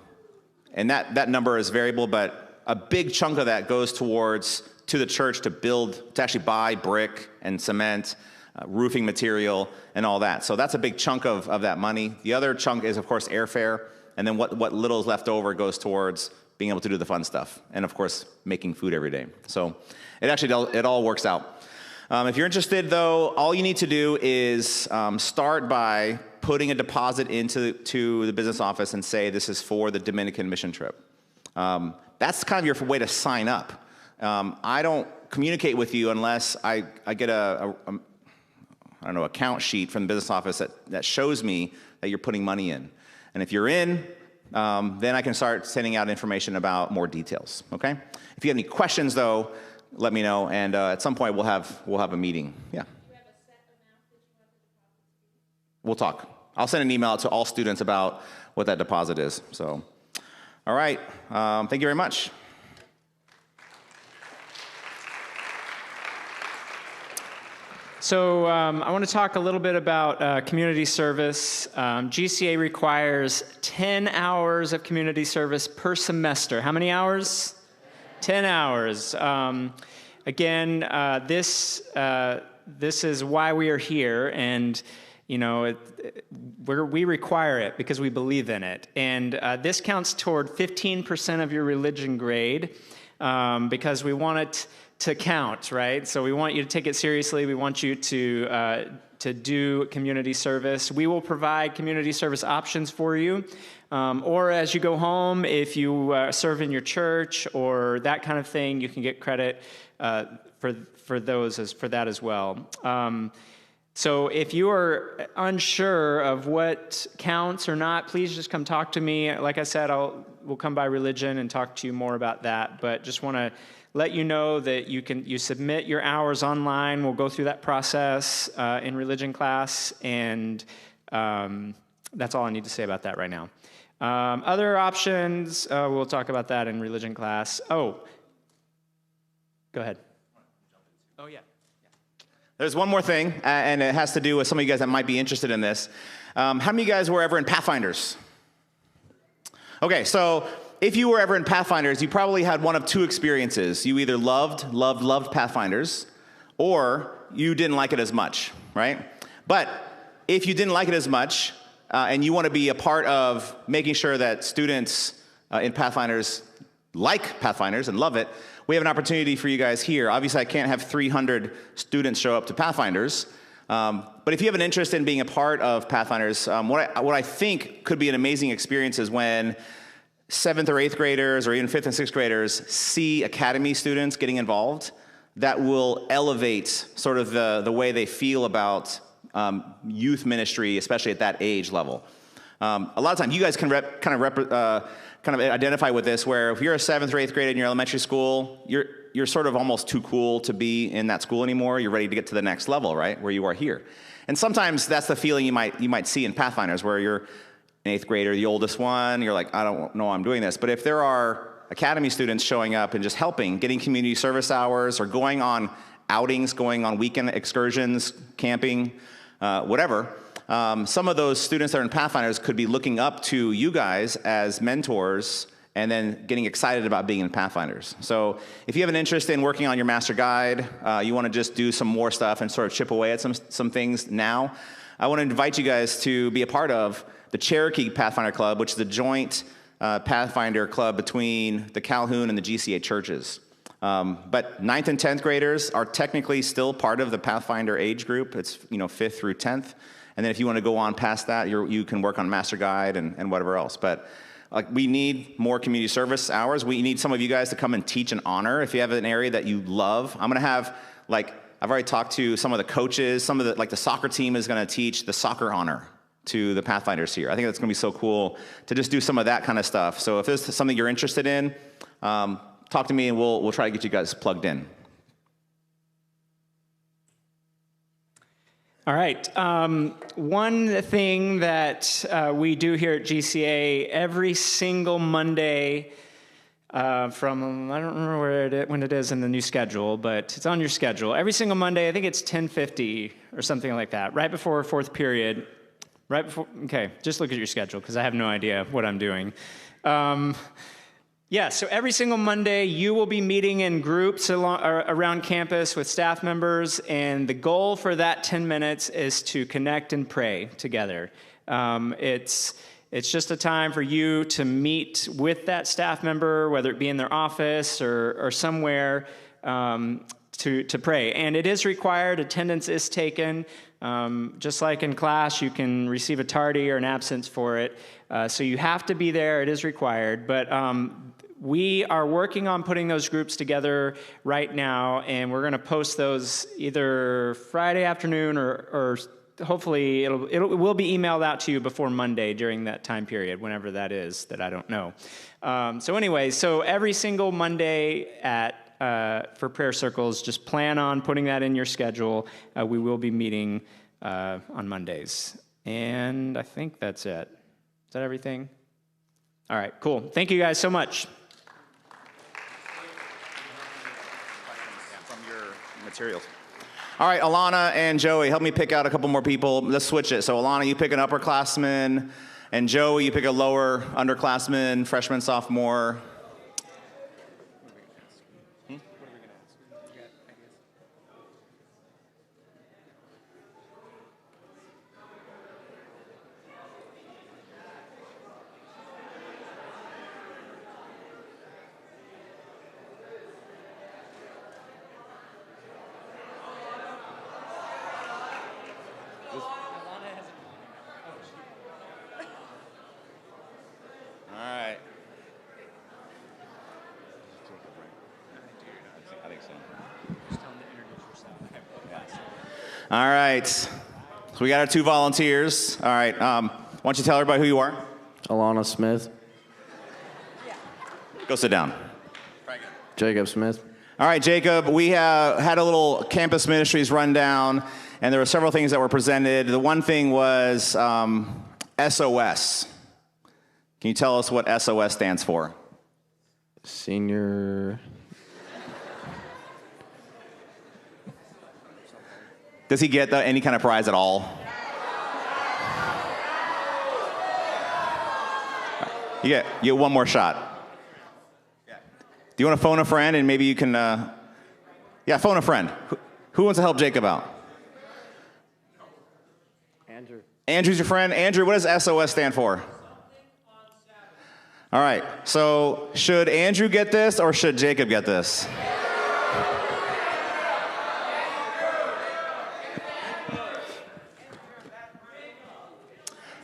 and that number is variable, but a big chunk of that goes towards to the church to actually buy brick and cement, roofing material, and all that. So that's a big chunk of that money. The other chunk is, of course, airfare. And then what little is left over goes towards being able to do the fun stuff. And of course, making food every day. So it all works out. If you're interested though, all you need to do is start by putting a deposit into the business office and say this is for the Dominican mission trip. That's kind of your way to sign up. I don't communicate with you unless I get a account sheet from the business office that shows me that you're putting money in. And if you're in, then I can start sending out information about more details, okay? If you have any questions, though, let me know, and at some point we'll have a meeting. Yeah. Do you have a set amount that you want the deposit to be? We'll talk. I'll send an email to all students about what that deposit is. So, all right. Thank you very much. So I want to talk a little bit about community service. GCA requires 10 hours of community service per semester. How many hours? 10 hours. Again, this is why we are here, and we require it because we believe in it. And this counts toward 15% of your religion grade because we want it to count, right? So we want you to take it seriously. We want you to do community service. We will provide community service options for you. Or as you go home, if you serve in your church or that kind of thing, you can get credit for that as well. So if you are unsure of what counts or not, please just come talk to me. Like I said, we'll come by religion and talk to you more about that. But just want to let you know that you submit your hours online. We'll go through that process in religion class, and that's all I need to say about that right now. Other options, we'll talk about that in religion class. Oh, go ahead. Oh, yeah. There's one more thing, and it has to do with some of you guys that might be interested in this. How many of you guys were ever in Pathfinders? Okay, so if you were ever in Pathfinders, you probably had one of two experiences. You either loved Pathfinders, or you didn't like it as much, right? But if you didn't like it as much, and you want to be a part of making sure that students in Pathfinders like Pathfinders and love it, we have an opportunity for you guys here. Obviously, I can't have 300 students show up to Pathfinders, but if you have an interest in being a part of Pathfinders, what I think could be an amazing experience is when 7th or 8th graders or even 5th and 6th graders see academy students getting involved. That will elevate sort of the way they feel about youth ministry, especially at that age level. A lot of times, you guys can kind of identify with this, where if you're a 7th or 8th grade in your elementary school, you're sort of almost too cool to be in that school anymore. You're ready to get to the next level, right, where you are here. And sometimes that's the feeling you might see in Pathfinders, where you're an 8th grader, the oldest one, you're like, I don't know I'm doing this. But if there are academy students showing up and just helping, getting community service hours, or going on outings, going on weekend excursions, camping, whatever, some of those students that are in Pathfinders could be looking up to you guys as mentors and then getting excited about being in Pathfinders. So if you have an interest in working on your master guide, you want to just do some more stuff and sort of chip away at some things now, I want to invite you guys to be a part of the Cherokee Pathfinder Club, which is the joint Pathfinder club between the Calhoun and the GCA churches. But 9th and 10th graders are technically still part of the Pathfinder age group. It's 5th through 10th. And then if you want to go on past that, you can work on Master Guide and whatever else. But we need more community service hours. We need some of you guys to come and teach and honor. If you have an area that you love, I'm going to have, I've already talked to some of the coaches, some of the soccer team is going to teach the soccer honor to the Pathfinders here. I think that's going to be so cool to just do some of that kind of stuff. So if this is something you're interested in, talk to me and we'll try to get you guys plugged in. All right. One thing that we do here at GCA every single Monday from, I don't remember when it is in the new schedule, but it's on your schedule. Every single Monday, I think it's 10:50 or something like that, right before fourth period. Right before, okay, just look at your schedule because I have no idea what I'm doing. So every single Monday, you will be meeting in groups around campus with staff members, and the goal for that 10 minutes is to connect and pray together. It's just a time for you to meet with that staff member, whether it be in their office or somewhere, to pray. And it is required, attendance is taken. Just like in class, you can receive a tardy or an absence for it. So you have to be there, it is required. But we are working on putting those groups together right now, and we're going to post those either Friday afternoon or hopefully it will be emailed out to you before Monday during that time period, whenever that is, that I don't know. So every single Monday for prayer circles, just plan on putting that in your schedule. We will be meeting on Mondays. And I think that's it. Is that everything? All right, cool. Thank you guys so much. From your materials. All right, Alana and Joey, help me pick out a couple more people. Let's switch it. So Alana, you pick an upperclassman, and Joey, you pick a lower underclassman, freshman, sophomore. All right, so we got our 2 volunteers. All right, why don't you tell everybody who you are? Alana Smith. Go sit down. Jacob Smith. All right, Jacob, we had a little campus ministries rundown, and there were several things that were presented. The one thing was SOS. Can you tell us what SOS stands for? Senior. Does he get any kind of prize at all? You get one more shot. Do you want to phone a friend and maybe you can, phone a friend. Who wants to help Jacob out? Andrew. Andrew's your friend. Andrew, what does SOS stand for? All right, so should Andrew get this or should Jacob get this?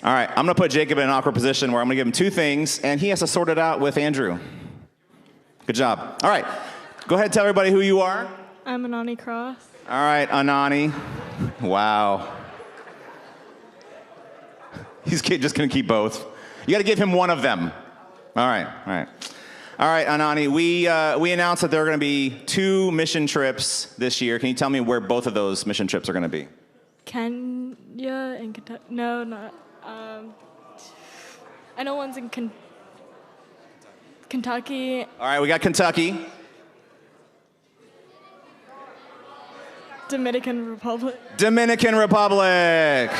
All right, I'm going to put Jacob in an awkward position where I'm going to give him 2 things, and he has to sort it out with Andrew. Good job. All right, go ahead and tell everybody who you are. I'm Anani Cross. All right, Anani. Wow. He's just going to keep both. You got to give him one of them. All right. All right, Anani, we announced that there are going to be 2 mission trips this year. Can you tell me where both of those mission trips are going to be? Kenya and Kentucky. No, not. I know one's in Kentucky. All right, we got Kentucky. Dominican Republic. Dominican Republic.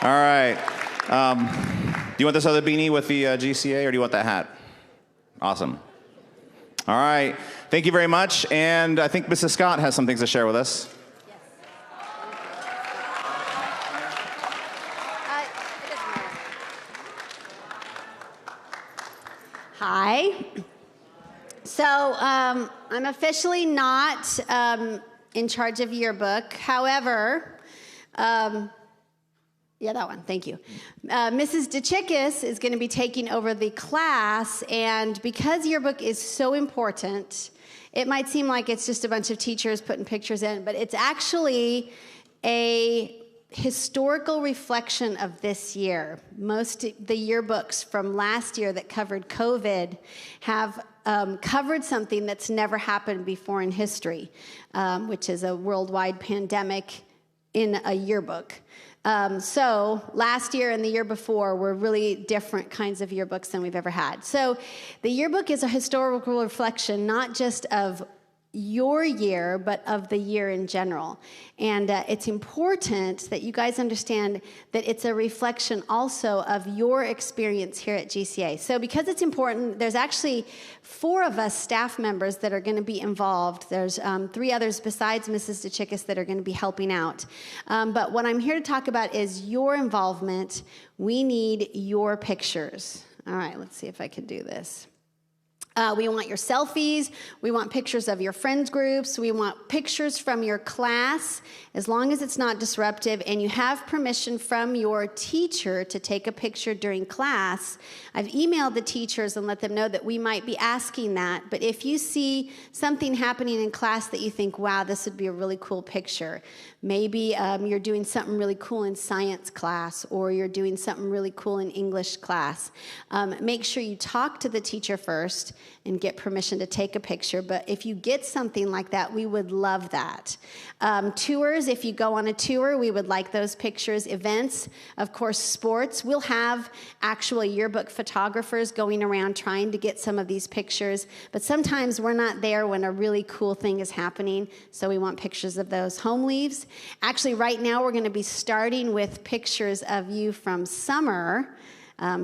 All right. Do you want this other beanie with the GCA, or do you want that hat? Awesome. All right. Thank you very much. And I think Mrs. Scott has some things to share with us. Hi. So I'm officially not in charge of yearbook. However, Yeah, that one. Thank you. Mrs. DeChickis is going to be taking over the class, and because yearbook is so important, it might seem like it's just a bunch of teachers putting pictures in, but it's actually a historical reflection of this year. Most of the yearbooks from last year that covered COVID have covered something that's never happened before in history, which is a worldwide pandemic in a yearbook. So last year and the year before were really different kinds of yearbooks than we've ever had. So the yearbook is a historical reflection, not just of your year, but of the year in general. And it's important that you guys understand that it's a reflection also of your experience here at GCA. So because it's important, there's actually 4 of us staff members that are going to be involved. There's 3 others besides Mrs. DeChickis that are going to be helping out. But what I'm here to talk about is your involvement. We need your pictures. All right, let's see if I can do this. We want your selfies. We want pictures of your friends groups. We want pictures from your class, as long as it's not disruptive, and you have permission from your teacher to take a picture during class. I've emailed the teachers and let them know that we might be asking that, but if you see something happening in class that you think, wow, this would be a really cool picture, maybe you're doing something really cool in science class, or you're doing something really cool in English class, make sure you talk to the teacher first and get permission to take a picture. But if you get something like that, we would love that. Tours, if you go on a tour, we would like those pictures. Events, of course, sports. We'll have actual yearbook photographers going around trying to get some of these pictures, but sometimes we're not there when a really cool thing is happening, so we want pictures of those. Home leaves. Actually, right now we're going to be starting with pictures of you from summer,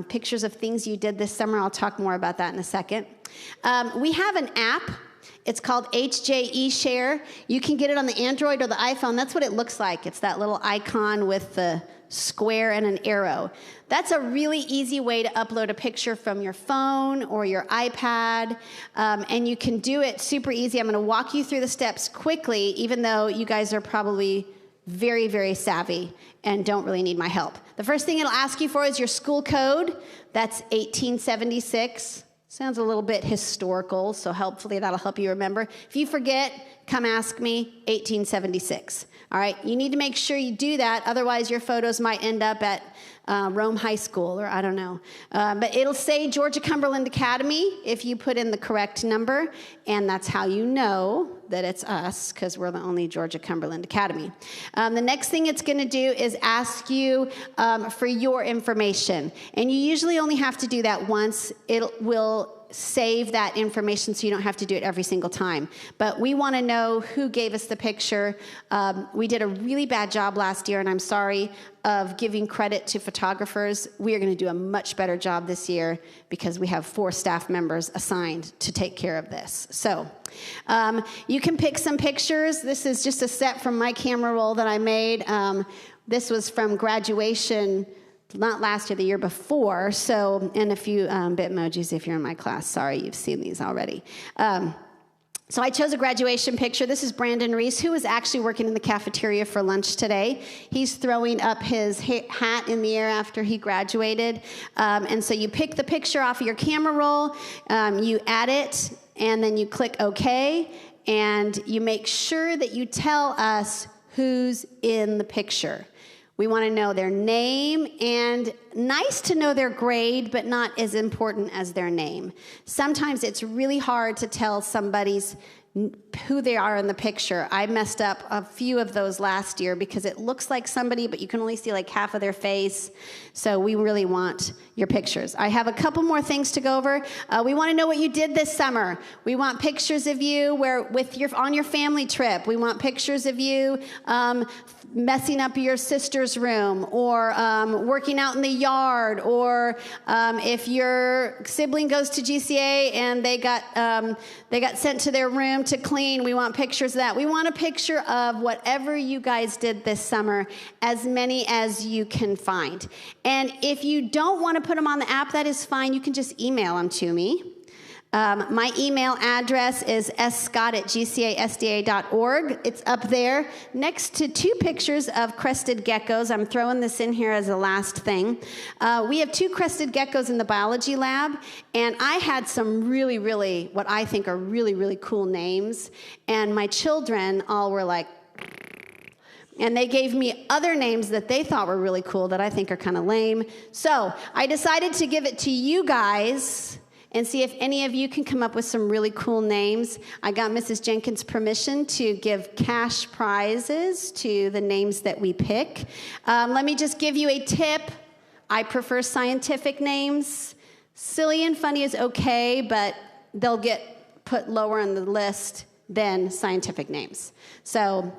pictures of things you did this summer. I'll talk more about that in a second. We have an app. It's called HJE Share. You can get it on the Android or the iPhone. That's what it looks like. It's that little icon with the square and an arrow. That's a really easy way to upload a picture from your phone or your iPad, and you can do it super easy. I'm going to walk you through the steps quickly, even though you guys are probably very, very savvy and don't really need my help. The first thing it'll ask you for is your school code. That's 1876. Sounds a little bit historical, so hopefully that'll help you remember. If you forget, come ask me, 1876. All right, you need to make sure you do that, otherwise your photos might end up at Rome High School, or I don't know. But it'll say Georgia-Cumberland Academy if you put in the correct number, and that's how you know that it's us, because we're the only Georgia-Cumberland Academy. The next thing it's going to do is ask you for your information, and you usually only have to do that once. It will save that information so you don't have to do it every single time. But we want to know who gave us the picture. We did a really bad job last year, and I'm sorry, of giving credit to photographers. We are going to do a much better job this year because we have 4 staff members assigned to take care of this. So you can pick some pictures. This is just a set from my camera roll that I made. This was from graduation, not last year, the year before. So, and a few Bitmojis if you're in my class. Sorry, you've seen these already. So I chose a graduation picture. This is Brandon Reese, who was actually working in the cafeteria for lunch today. He's throwing up his hat in the air after he graduated. And so you pick the picture off of your camera roll, you add it, and then you click OK, and you make sure that you tell us who's in the picture. We want to know their name, and nice to know their grade, but not as important as their name. Sometimes it's really hard to tell somebody's who they are in the picture. I messed up a few of those last year because it looks like somebody, but you can only see like half of their face. So we really want your pictures. I have a couple more things to go over. We want to know what you did this summer. We want pictures of you on your family trip. We want pictures of you messing up your sister's room, or working out in the yard, or if your sibling goes to GCA and they got sent to their room to clean, we want pictures of that. We want a picture of whatever you guys did this summer, as many as you can find. And if you don't want to put them on the app, that is fine. You can just email them to me. My email address is scott@gcasda.org. It's up there next to 2 pictures of crested geckos. I'm throwing this in here as a last thing. We have 2 crested geckos in the biology lab, and I had some really, really, what I think are really, really cool names, and my children all were like, and they gave me other names that they thought were really cool that I think are kind of lame. So I decided to give it to you guys and see if any of you can come up with some really cool names. I got Mrs. Jenkins' permission to give cash prizes to the names that we pick. Let me just give you a tip. I prefer scientific names. Silly and funny is okay, but they'll get put lower on the list than scientific names. So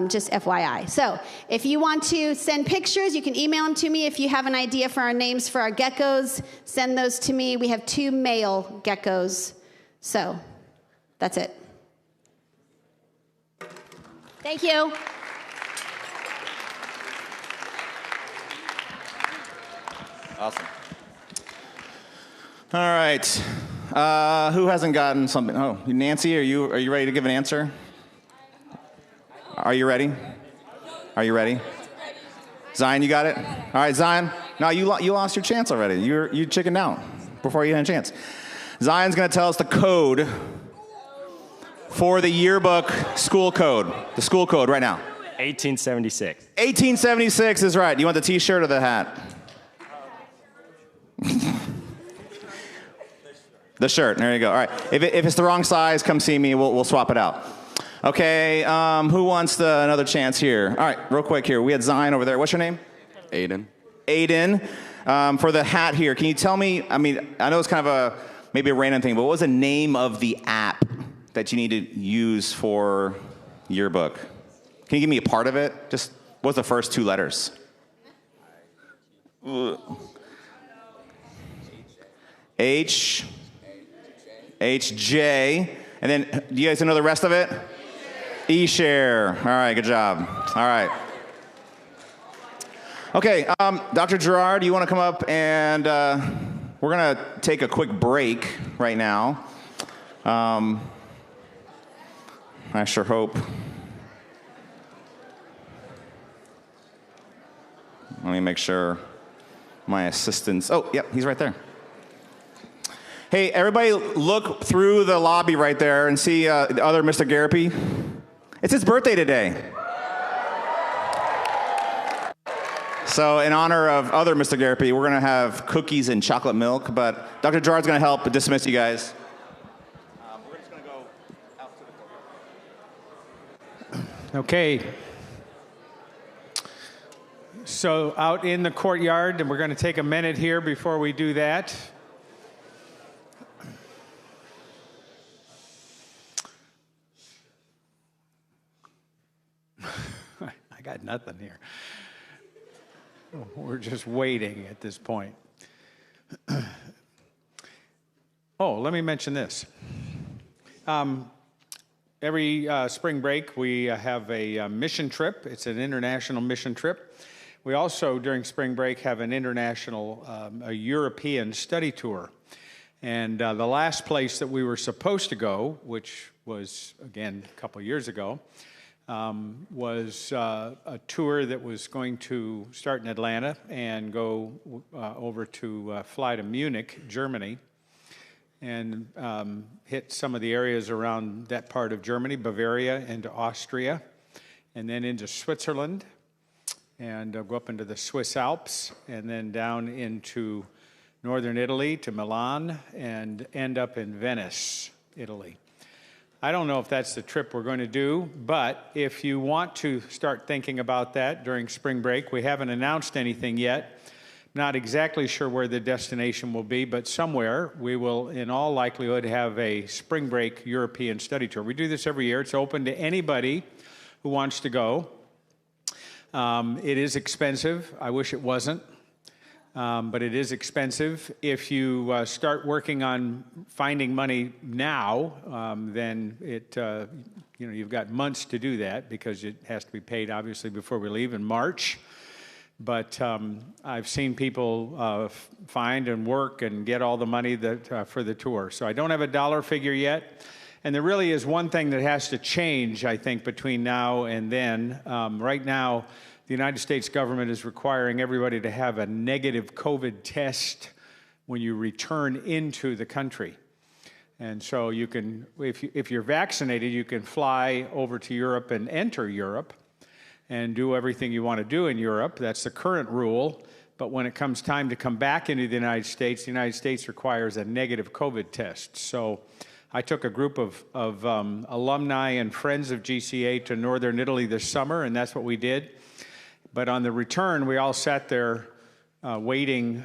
just FYI. So if you want to send pictures, you can email them to me. If you have an idea for our names for our geckos, send those to me. We have 2 male geckos. So that's it. Thank you. Awesome. All right. Who hasn't gotten something? Oh, Nancy, are you ready to give an answer? Are you ready? Are you ready? Zion, you got it? All right, Zion. No, you lost your chance already. You chickened out before you had a chance. Zion's going to tell us the code for the yearbook school code. The school code right now. 1876. 1876 is right. You want the T-shirt or the hat? The shirt. There you go. All right. If it's the wrong size, come see me. We'll swap it out. Okay, who wants another chance here? All right, real quick here. We had Zion over there. What's your name? Aiden. Aiden. For the hat here, can you tell me, I mean, I know it's kind of maybe a random thing, but what was the name of the app that you need to use for yearbook? Can you give me a part of it? Just, what's the first 2 letters? H, J, and then, do you guys know the rest of it? eShare. All right, good job. All right. Okay, Dr. Gerard, you want to come up and we're going to take a quick break right now. I sure hope. Let me make sure my assistant's, oh, yep, he's right there. Hey, everybody look through the lobby right there and see the other Mr. Garapi. It's his birthday today. So in honor of other Mr. Garapi, we're going to have cookies and chocolate milk, but Dr. Gerard's going to help dismiss you guys. We're just going to go out to the courtyard. Okay. So out in the courtyard, and we're going to take a minute here before we do that. I got nothing here. We're just waiting at this point. Oh, let me mention this. Every spring break, we have a mission trip. It's an international mission trip. We also, during spring break, have an international, a European study tour. And the last place that we were supposed to go, which was, again, a couple years ago, was a tour that was going to start in Atlanta and go over to fly to Munich, Germany, and hit some of the areas around that part of Germany, Bavaria, into Austria, and then into Switzerland, and go up into the Swiss Alps, and then down into northern Italy to Milan, and end up in Venice, Italy. I don't know if that's the trip we're going to do, but if you want to start thinking about that during spring break, we haven't announced anything yet. Not exactly sure where the destination will be, but somewhere we will, in all likelihood, have a spring break European study tour. We do this every year. It's open to anybody who wants to go. It is expensive. I wish it wasn't. But it is expensive. If you start working on finding money now, then you've got months to do that because it has to be paid, obviously, before we leave in March. But I've seen people find and work and get all the money that for the tour. So I don't have a dollar figure yet. And there really is one thing that has to change, I think, between now and then. Right now, the United States government is requiring everybody to have a negative COVID test when you return into the country. And so you can, if you're vaccinated, you can fly over to Europe and enter Europe and do everything you want to do in Europe. That's the current rule. But when it comes time to come back into the United States requires a negative COVID test. So I took a group of alumni and friends of GCA to northern Italy this summer, and that's what we did. But on the return, we all sat there waiting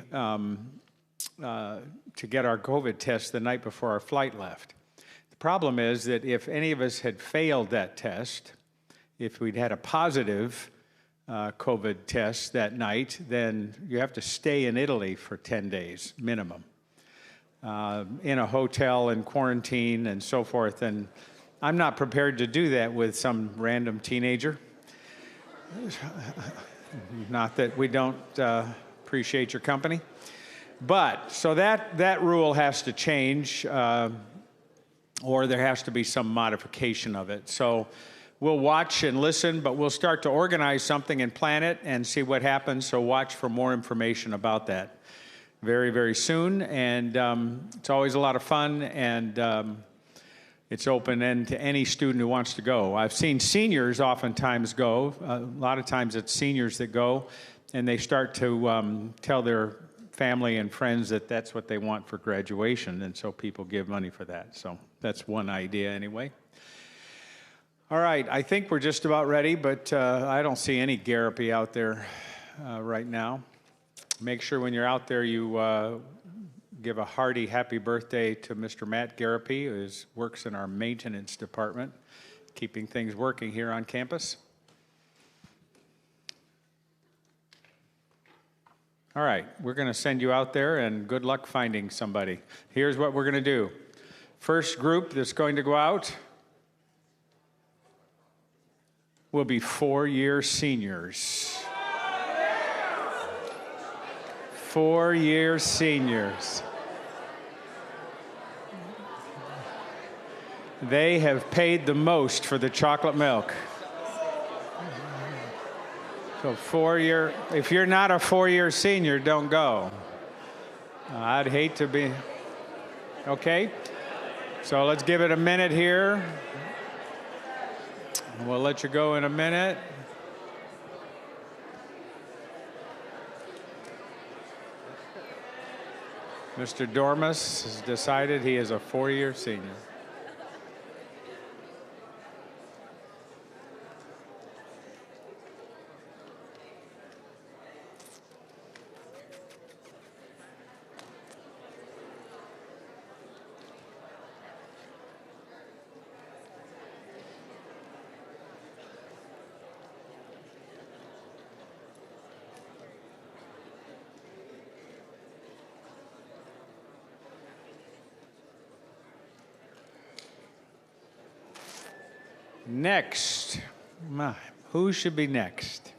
to get our COVID test the night before our flight left. The problem is that if any of us had failed that test, if we'd had a positive COVID test that night, then you have to stay in Italy for 10 days minimum, in a hotel and quarantine and so forth. And I'm not prepared to do that with some random teenager. Not that we don't appreciate your company. But, so that rule has to change, or there has to be some modification of it. So we'll watch and listen, but we'll start to organize something and plan it and see what happens. So watch for more information about that very, very soon. And it's always a lot of fun, and it's open-end to any student who wants to go. I've seen seniors oftentimes go. A lot of times it's seniors that go, and they start to tell their family and friends that that's what they want for graduation, and so people give money for that. So that's one idea anyway. All right, I think we're just about ready, but I don't see any Garapy out there right now. Make sure when you're out there you give a hearty happy birthday to Mr. Matt Garapy, who works in our maintenance department, keeping things working here on campus. All right, we're going to send you out there, and good luck finding somebody. Here's what we're going to do. First group that's going to go out will be 4-year seniors. 4-year seniors. They have paid the most for the chocolate milk. So 4-year, if you're not a 4-year senior, don't go. I'd hate to be. Okay? So let's give it a minute here. We'll let you go in a minute. Mr. Dormus has decided he is a 4-year senior. Next, who should be next?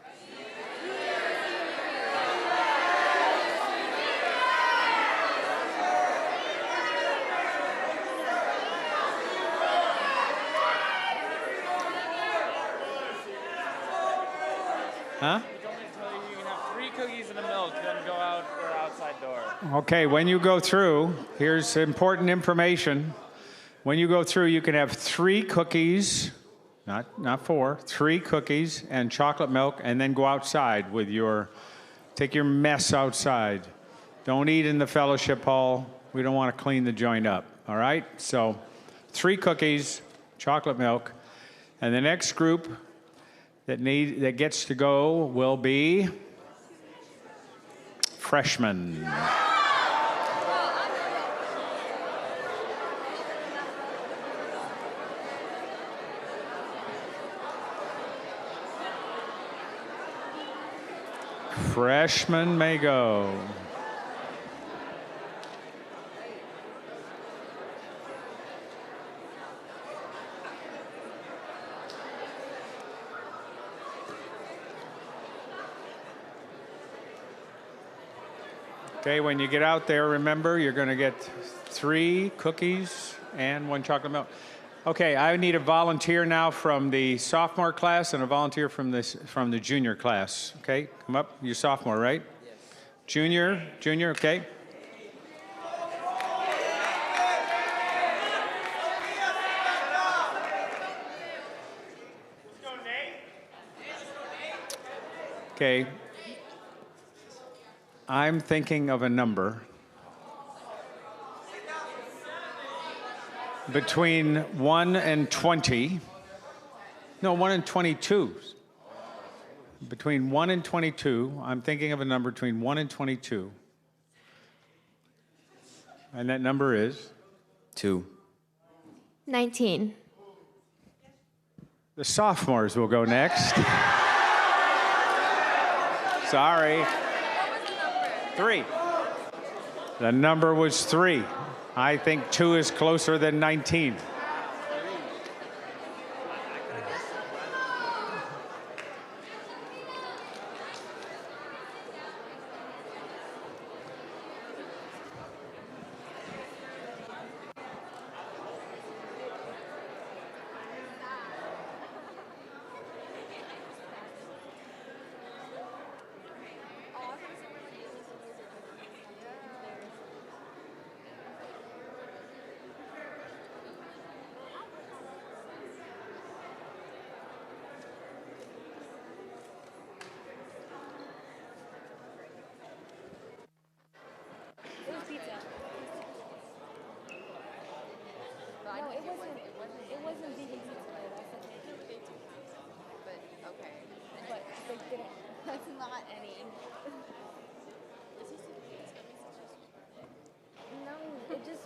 Huh? You can have 3 cookies and a milk, then go out or outside door. Okay, when you go through, here's important information. When you go through, you can have 3 cookies. Not 4, 3 cookies and chocolate milk, and then go outside with take your mess outside. Don't eat in the fellowship hall. We don't want to clean the joint up, all right? So 3 cookies, chocolate milk, and the next group that gets to go will be freshmen. Freshmen may go. Okay, when you get out there, remember, you're going to get 3 cookies and 1 chocolate milk. Okay, I need a volunteer now from the sophomore class and a volunteer from the junior class. Okay, come up. You're sophomore, right? Yes. Junior, okay. Okay. I'm thinking of a number between 1 and 20. No, 1 and 22. Between 1 and 22, I'm thinking of a number between 1 and 22. And that number is? 2. 19. The sophomores will go next. Sorry. 3. The number was 3. I think 2 is closer than 19.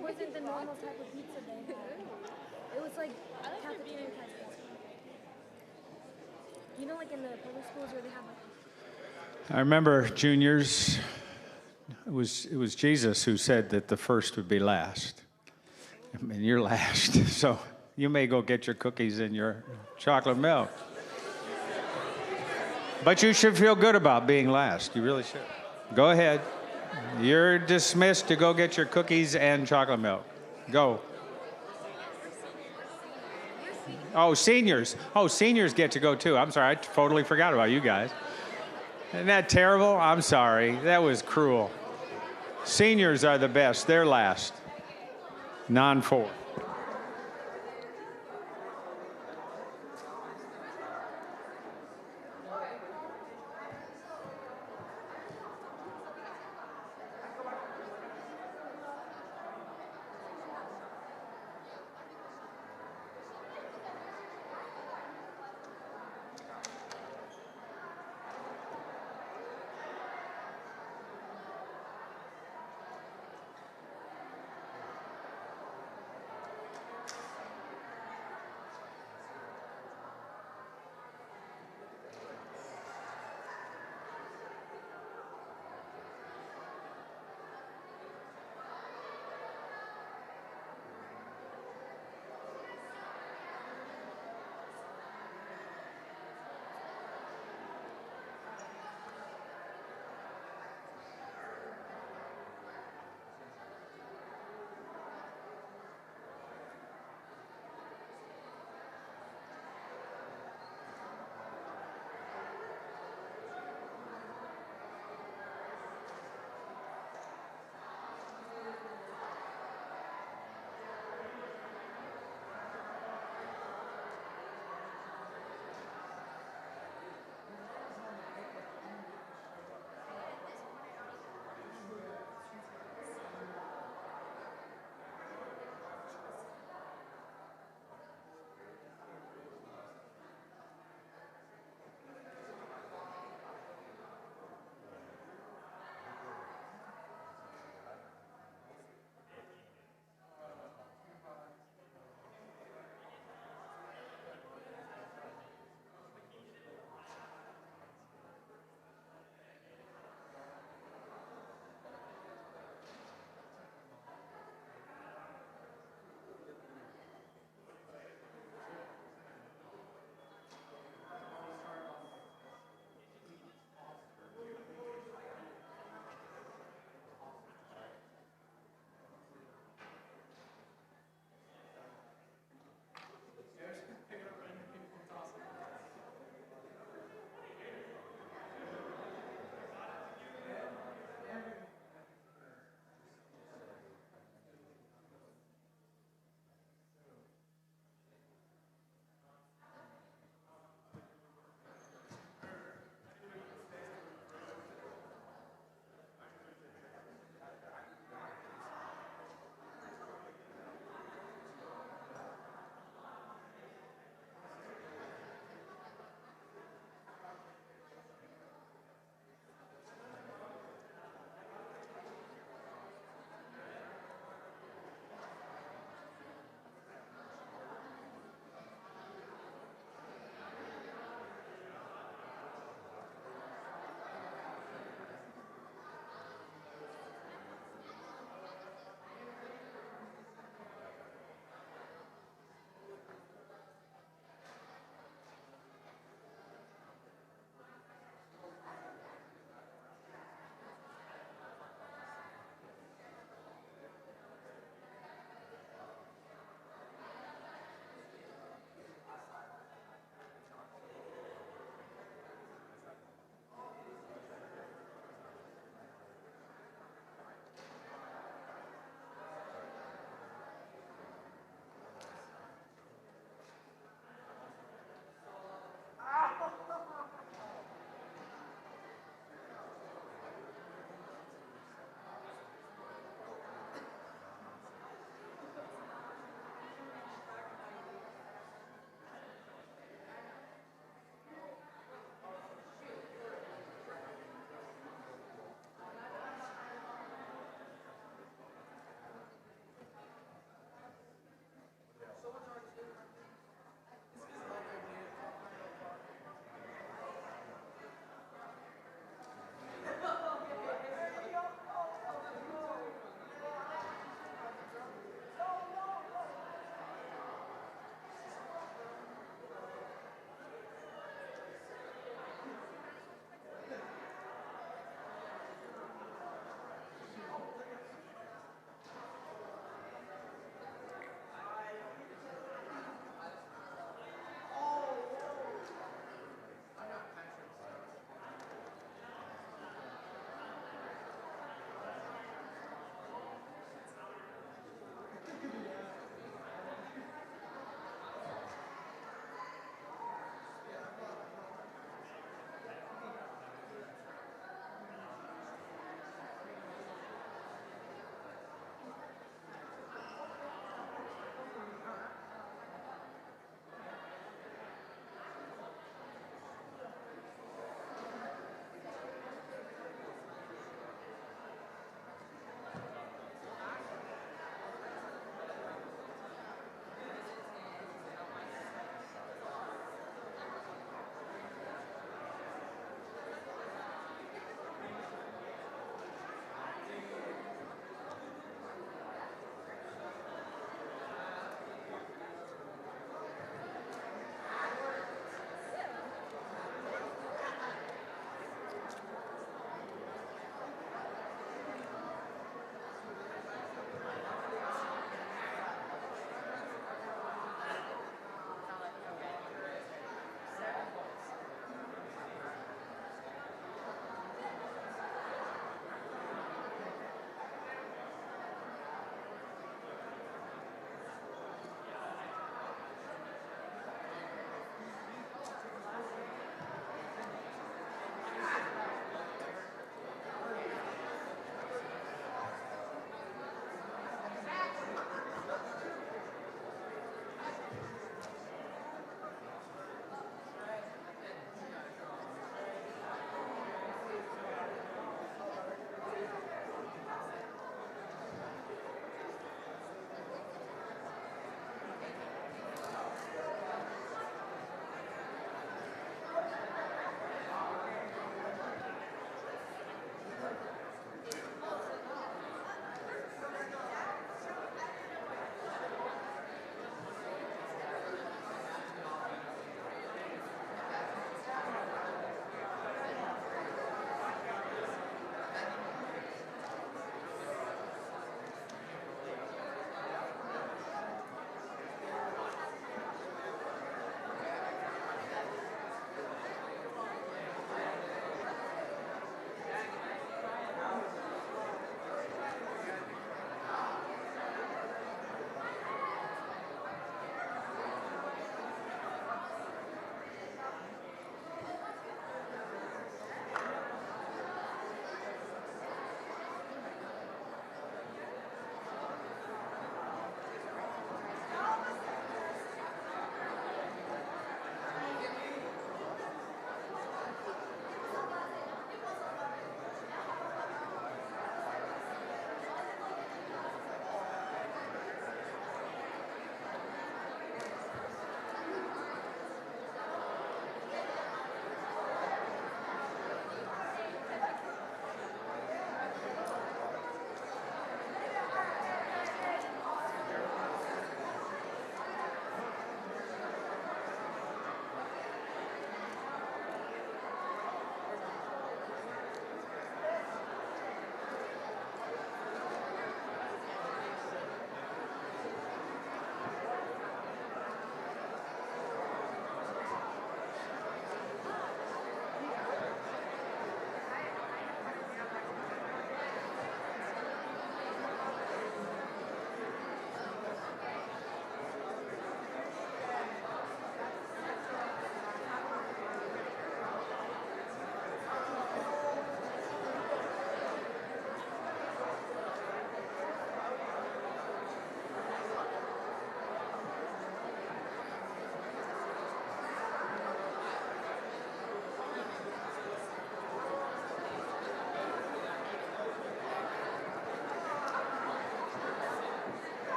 Wasn't the normal type of pizza they had. It was like cafeteria type pizza. You know, like in the public schools where they have like. I remember, juniors, it was Jesus who said that the first would be last. I mean, you're last, so you may go get your cookies and your chocolate milk. But you should feel good about being last. You really should. Go ahead. You're dismissed to go get your cookies and chocolate milk. Go. Oh, seniors. Oh, seniors get to go too. I'm sorry. I totally forgot about you guys. Isn't that terrible? I'm sorry. That was cruel. Seniors are the best. They're last. Non-4.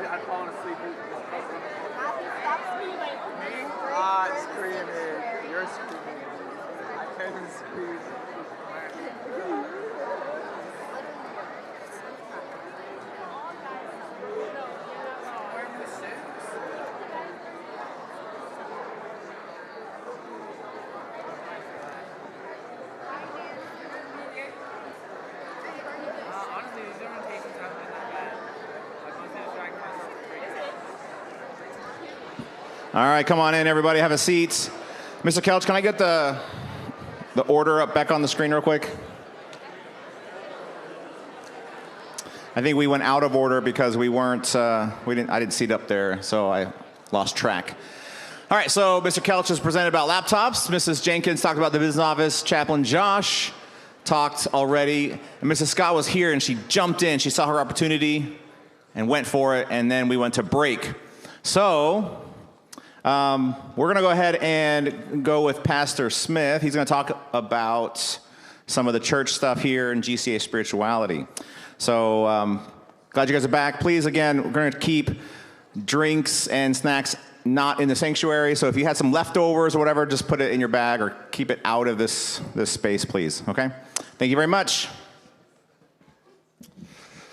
I'd fallen asleep. Screaming. You're screaming. I couldn't scream. Honestly, these orientations haven't been that bad. Like, once I distract myself, it's pretty. All right, come on in, everybody. Have a seat. Mr. Kelch, can I get the order up back on the screen real quick? I think we went out of order because we weren't. I didn't see it up there, so I lost track. All right, so Mr. Kelch has presented about laptops. Mrs. Jenkins talked about the business office. Chaplain Josh talked already. And Mrs. Scott was here, and she jumped in. She saw her opportunity and went for it, and then we went to break. So we're going to go ahead and go with Pastor Smith. He's going to talk about some of the church stuff here in GCA spirituality. So glad you guys are back. Please, again, we're going to keep drinks and snacks not in the sanctuary. So if you had some leftovers or whatever, just put it in your bag or keep it out of this space, please. Okay? Thank you very much.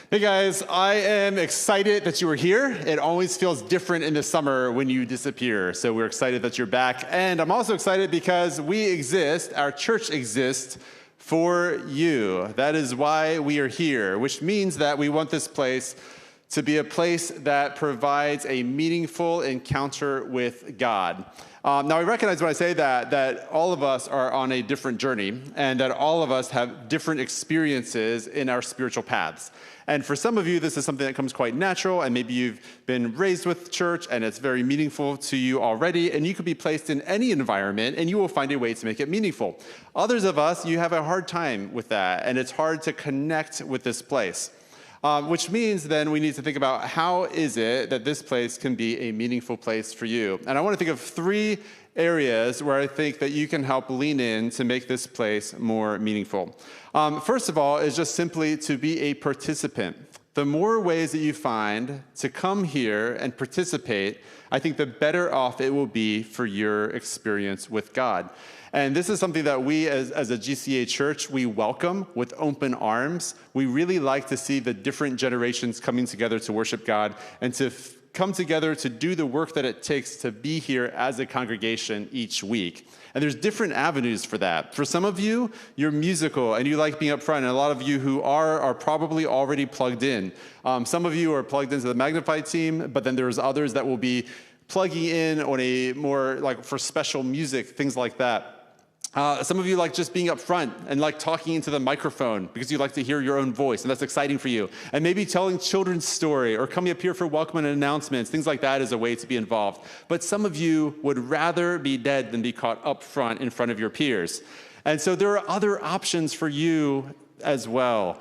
Hey guys, I am excited that you are here. It always feels different in the summer when you disappear. So we're excited that you're back. And I'm also excited because we exist, our church exists for you. That is why we are here, which means that we want this place to be a place that provides a meaningful encounter with God. Now, I recognize when I say that all of us are on a different journey and that all of us have different experiences in our spiritual paths. And for some of you, this is something that comes quite natural, and maybe you've been raised with church and it's very meaningful to you already, and you could be placed in any environment and you will find a way to make it meaningful. Others of us, you have a hard time with that, and it's hard to connect with this place. Which means then we need to think about how is it that this place can be a meaningful place for you. And I want to think of 3 areas where I think that you can help lean in to make this place more meaningful. First of all is just simply to be a participant. The more ways that you find to come here and participate, I think the better off it will be for your experience with God. And this is something that we as a GCA church, we welcome with open arms. We really like to see the different generations coming together to worship God and to come together to do the work that it takes to be here as a congregation each week. And there's different avenues for that. For some of you, you're musical and you like being up front, and a lot of you who are probably already plugged in. Some of you are plugged into the Magnified team, but then there's others that will be plugging in on a more like for special music, things like that. Some of you like just being up front and like talking into the microphone because you like to hear your own voice, and that's exciting for you. And maybe telling children's story or coming up here for welcome and announcements, things like that is a way to be involved. But some of you would rather be dead than be caught up front in front of your peers. And so there are other options for you as well.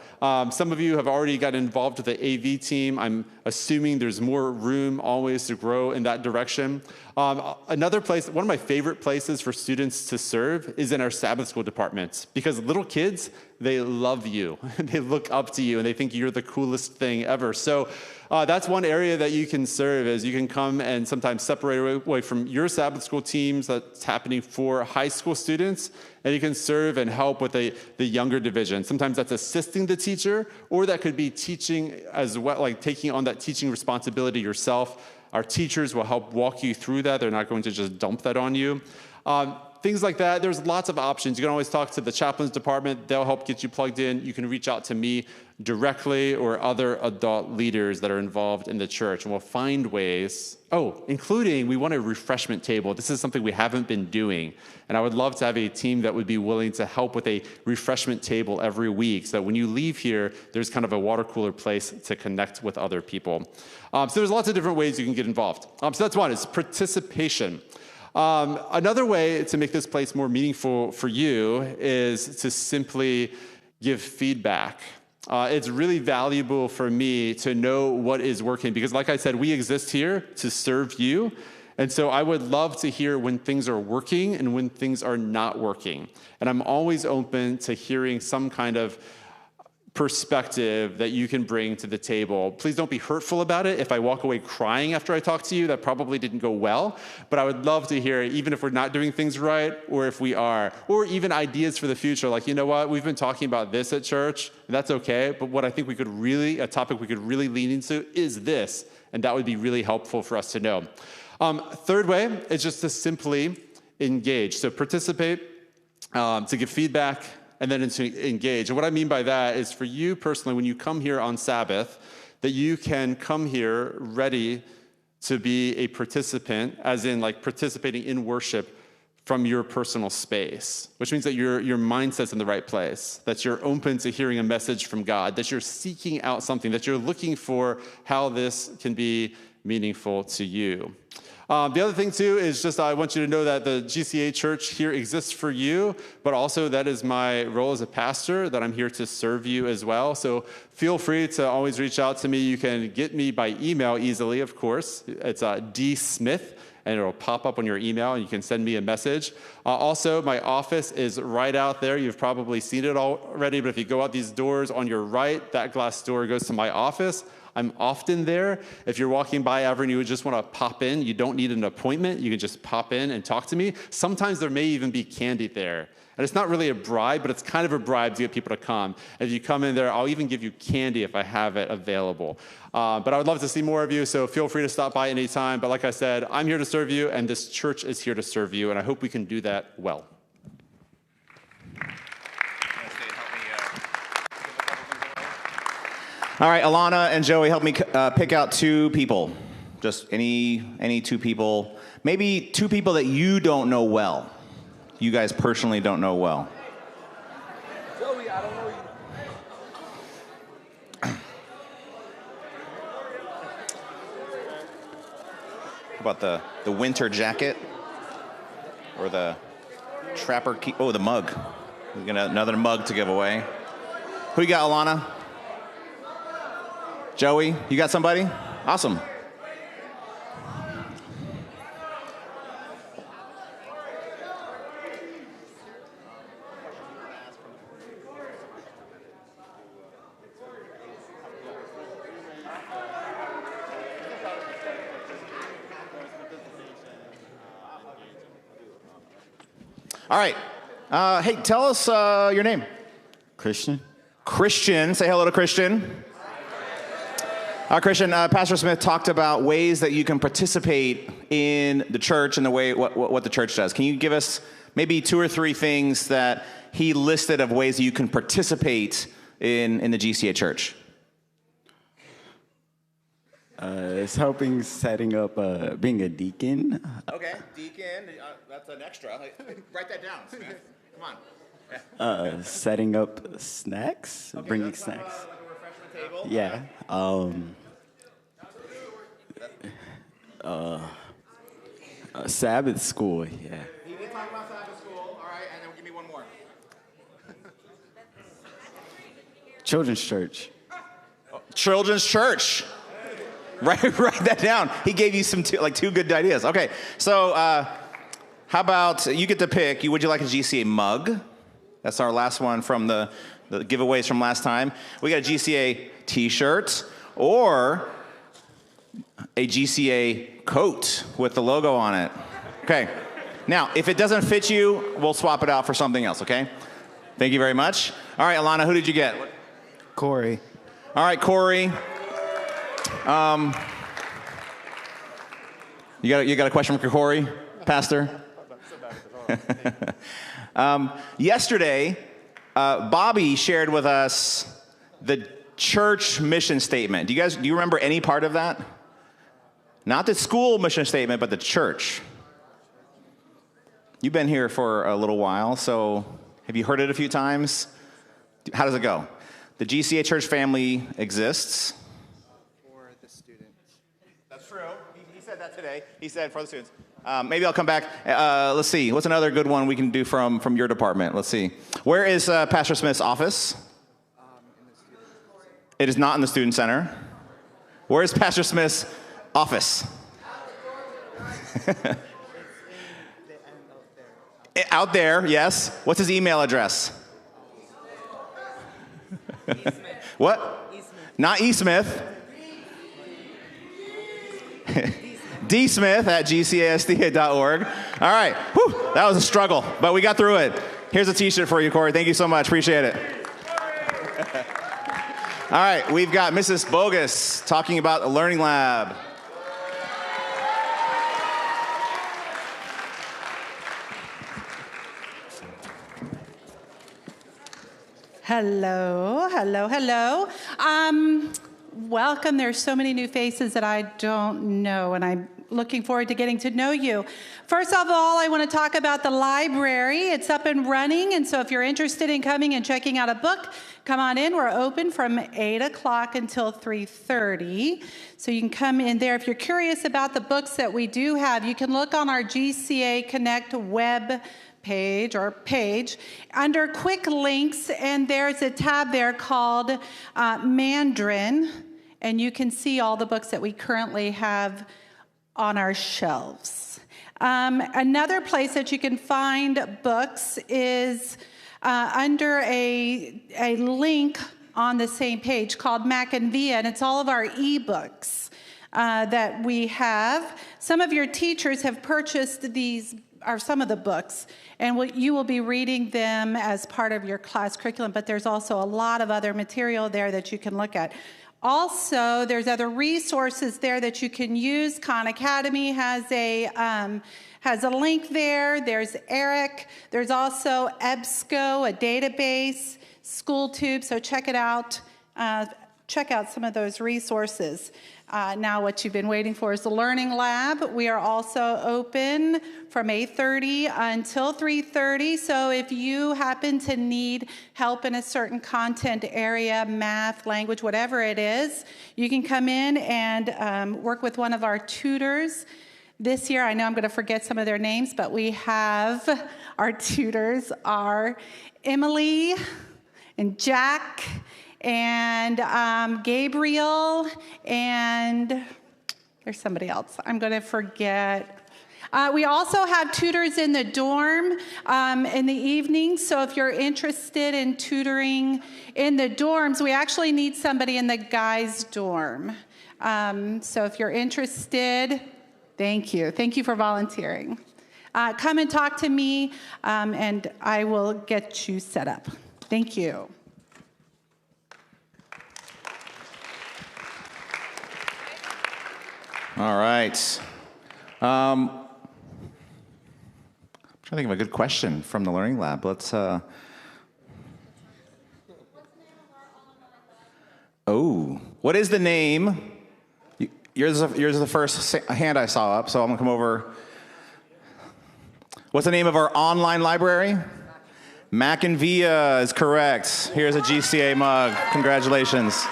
Some of you have already got involved with the AV team. I'm assuming there's more room always to grow in that direction. Another place, one of my favorite places for students to serve is in our Sabbath school departments, because little kids, they love you. They look up to you and they think you're the coolest thing ever. So that's one area that you can serve, is you can come and sometimes separate away from your Sabbath school teams that's happening for high school students, and you can serve and help with the younger division. Sometimes that's assisting the teacher, or that could be teaching as well, like taking on that teaching responsibility yourself. Our teachers will help walk you through that. They're not going to just dump that on you. Things like that. There's lots of options. You can always talk to the chaplains department. They'll help get you plugged in. You can reach out to me directly or other adult leaders that are involved in the church, and we'll find ways. Oh, including we want a refreshment table. This is something we haven't been doing, and I would love to have a team that would be willing to help with a refreshment table every week, so that when you leave here, there's kind of a water cooler place to connect with other people. So there's lots of different ways you can get involved. So that's one, is participation. Another way to make this place more meaningful for you is to simply give feedback. It's really valuable for me to know what is working because, like I said, we exist here to serve you. And so I would love to hear when things are working and when things are not working. And I'm always open to hearing some kind of perspective that you can bring to the table. Please don't be hurtful about it. If I walk away crying after I talk to you, that probably didn't go well. But I would love to hear it, even if we're not doing things right or if we are, or even ideas for the future. Like, you know what, we've been talking about this at church, and that's okay. But what I think a topic we could really lean into is this. And that would be really helpful for us to know. Third way is just to simply engage. So participate, to give feedback, and then to engage. And what I mean by that is for you personally, when you come here on Sabbath, that you can come here ready to be a participant, as in like participating in worship from your personal space, which means that your mindset's in the right place, that you're open to hearing a message from God, that you're seeking out something, that you're looking for how this can be meaningful to you. The other thing, too, is just I want you to know that the GCA Church here exists for you, but also that is my role as a pastor, that I'm here to serve you as well. So feel free to always reach out to me. You can get me by email easily, of course. It's dsmith, and it'll pop up on your email, and you can send me a message. Also, my office is right out there. You've probably seen it already, but if you go out these doors on your right, that glass door goes to my office. I'm often there. If you're walking by ever and you would just want to pop in, you don't need an appointment. You can just pop in and talk to me. Sometimes there may even be candy there. And it's not really a bribe, but it's kind of a bribe to get people to come. And if you come in there, I'll even give you candy if I have it available. But I would love to see more of you, so feel free to stop by anytime. But like I said, I'm here to serve you, and this church is here to serve you, and I hope we can do that well. All right, Alana and Joey, help me pick out two people. Just any two people. Maybe two people that you don't know well. You guys personally don't know well. Joey, I don't know you. How about the winter jacket? Or the trapper key? Oh, the mug. We got another mug to give away. Who you got, Alana? Joey, you got somebody? Awesome. All right. Hey, tell us your name. Christian. Christian. Say hello to Christian. Christian, Pastor Smith talked about ways that you can participate in the church and the way what the church does. Can you give us maybe two or three things that he listed of ways that you can participate in the GCA church? It's helping setting up being a deacon. Okay, deacon. That's an extra. Write that down, Smith. Come on. Setting up snacks, okay, bringing snacks. Like a refreshment table. Yeah. Sabbath school. Yeah. He did talk about Sabbath school. All right, and then give me one more. Children's church. Children's church. Write that down. He gave you some two good ideas. Okay, so how about you get to pick? Would you like a GCA mug? That's our last one from the giveaways from last time. We got a GCA T-shirt or a GCA coat with the logo on it. Okay. Now, if it doesn't fit you, we'll swap it out for something else. Okay. Thank you very much. All right, Alana, who did you get? Corey. All right, Corey. You got a question for Corey, Pastor? Yesterday, Bobby shared with us the church mission statement. Do you remember any part of that? Not the school mission statement, but the church. You've been here for a little while, so have you heard it a few times? How does it go? The GCA church family exists. For the students. That's true. He said that today. He said for the students. Maybe I'll come back. Let's see. What's another good one we can do from your department? Let's see. Where is Pastor Smith's office? It is not in the student center. Where is Pastor Smith's office? Out there, yes. What's his email address? What? Not E. Smith. D. Smith at gcasda.org. All right. Whew, that was a struggle, but we got through it. Here's a t-shirt for you, Corey. Thank you so much. Appreciate it. All right. We've got Mrs. Bogus talking about the Learning Lab. Hello, hello, hello. Welcome. There's so many new faces that I don't know, and I'm looking forward to getting to know you. First of all, I want to talk about the library. It's up and running, and so if you're interested in coming and checking out a book, come on in. We're open from 8 o'clock until 3:30, so you can come in there. If you're curious about the books that we do have, you can look on our GCA Connect web page under quick links, and there's a tab there called Mandarin, and you can see all the books that we currently have on our shelves. Another place that you can find books is under a link on the same page called Mac and Via, and it's all of our ebooks that we have. Some of your teachers have purchased these, or some of the books, and you will be reading them as part of your class curriculum, but there's also a lot of other material there that you can look at. Also, there's other resources there that you can use. Khan Academy has a link there. There's ERIC. There's also EBSCO, a database, SchoolTube, so check it out. Check out some of those resources. Now what you've been waiting for is the Learning Lab. We are also open from 8:30 until 3:30. So if you happen to need help in a certain content area, math, language, whatever it is, you can come in and work with one of our tutors. This year, I know I'm going to forget some of their names, but we have our tutors are Emily and Jack and Gabriel, and there's somebody else. I'm going to forget. We also have tutors in the dorm in the evening, so if you're interested in tutoring in the dorms, we actually need somebody in the guys' dorm. So if you're interested, thank you. Thank you for volunteering. Come and talk to me, and I will get you set up. Thank you. All right. I'm trying to think of a good question from the Learning Lab. Let's. Oh, what is the name? Yours is the first hand I saw up, so I'm gonna come over. What's the name of our online library? Mac and Via is correct. Here's a GCA mug. Congratulations.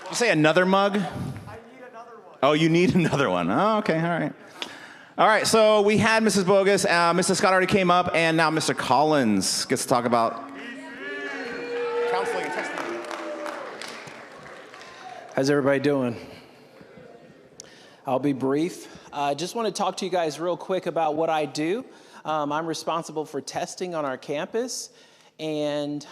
Did you say another mug? Oh, you need another one. Oh, okay, all right. All right, so we had Mrs. Bogus, Mrs. Scott already came up, and now Mr. Collins gets to talk about counseling and testing. How's everybody doing? I'll be brief. I just want to talk to you guys real quick about what I do. I'm responsible for testing on our campus, and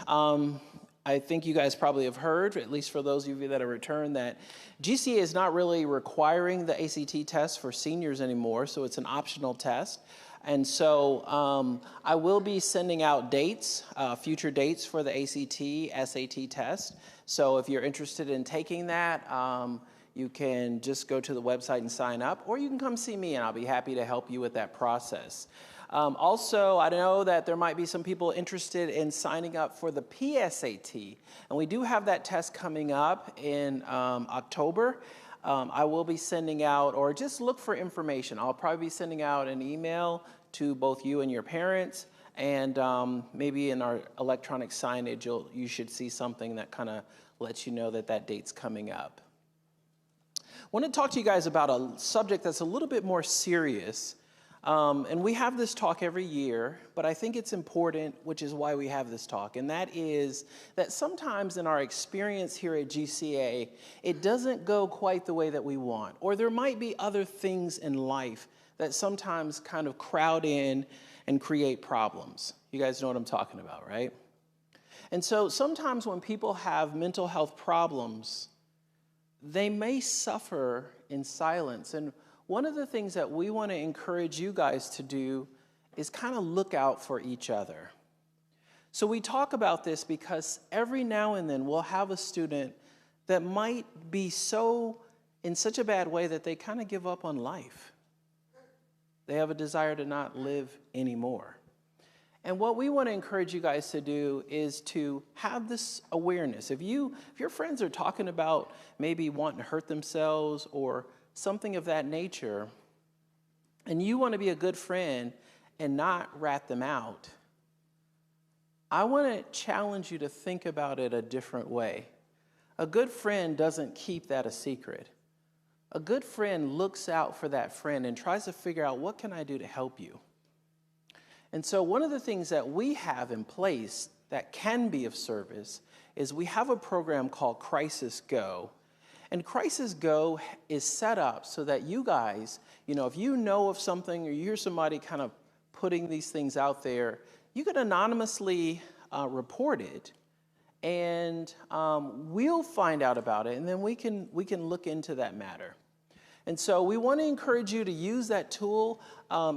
I think you guys probably have heard, at least for those of you that have returned, that GCA is not really requiring the ACT test for seniors anymore, so it's an optional test. And so I will be sending out dates, future dates for the ACT, SAT test. So if you're interested in taking that, you can just go to the website and sign up, or you can come see me and I'll be happy to help you with that process. Also, I know that there might be some people interested in signing up for the PSAT, and we do have that test coming up in October. I will be sending out, or just look for information. I'll probably be sending out an email to both you and your parents, and maybe in our electronic signage, you should see something that kind of lets you know that that date's coming up. want to talk to you guys about a subject that's a little bit more serious. And we have this talk every year, but I think it's important, which is why we have this talk. And that is that sometimes in our experience here at GCA, it doesn't go quite the way that we want. Or there might be other things in life that sometimes kind of crowd in and create problems. You guys know what I'm talking about, right? And so sometimes when people have mental health problems, they may suffer in silence. And one of the things that we want to encourage you guys to do is kind of look out for each other. So we talk about this because every now and then we'll have a student that might be in such a bad way that they kind of give up on life. They have a desire to not live anymore. And what we want to encourage you guys to do is to have this awareness. If your friends are talking about maybe wanting to hurt themselves or something of that nature, and you want to be a good friend and not rat them out, I want to challenge you to think about it a different way. A good friend doesn't keep that a secret. A good friend looks out for that friend and tries to figure out, what can I do to help you? And so one of the things that we have in place that can be of service is we have a program called Crisis Go. And Crisis Go is set up so that you guys, if you know of something or you hear somebody kind of putting these things out there, you can anonymously report it, and we'll find out about it, and then we can look into that matter. And so we want to encourage you to use that tool.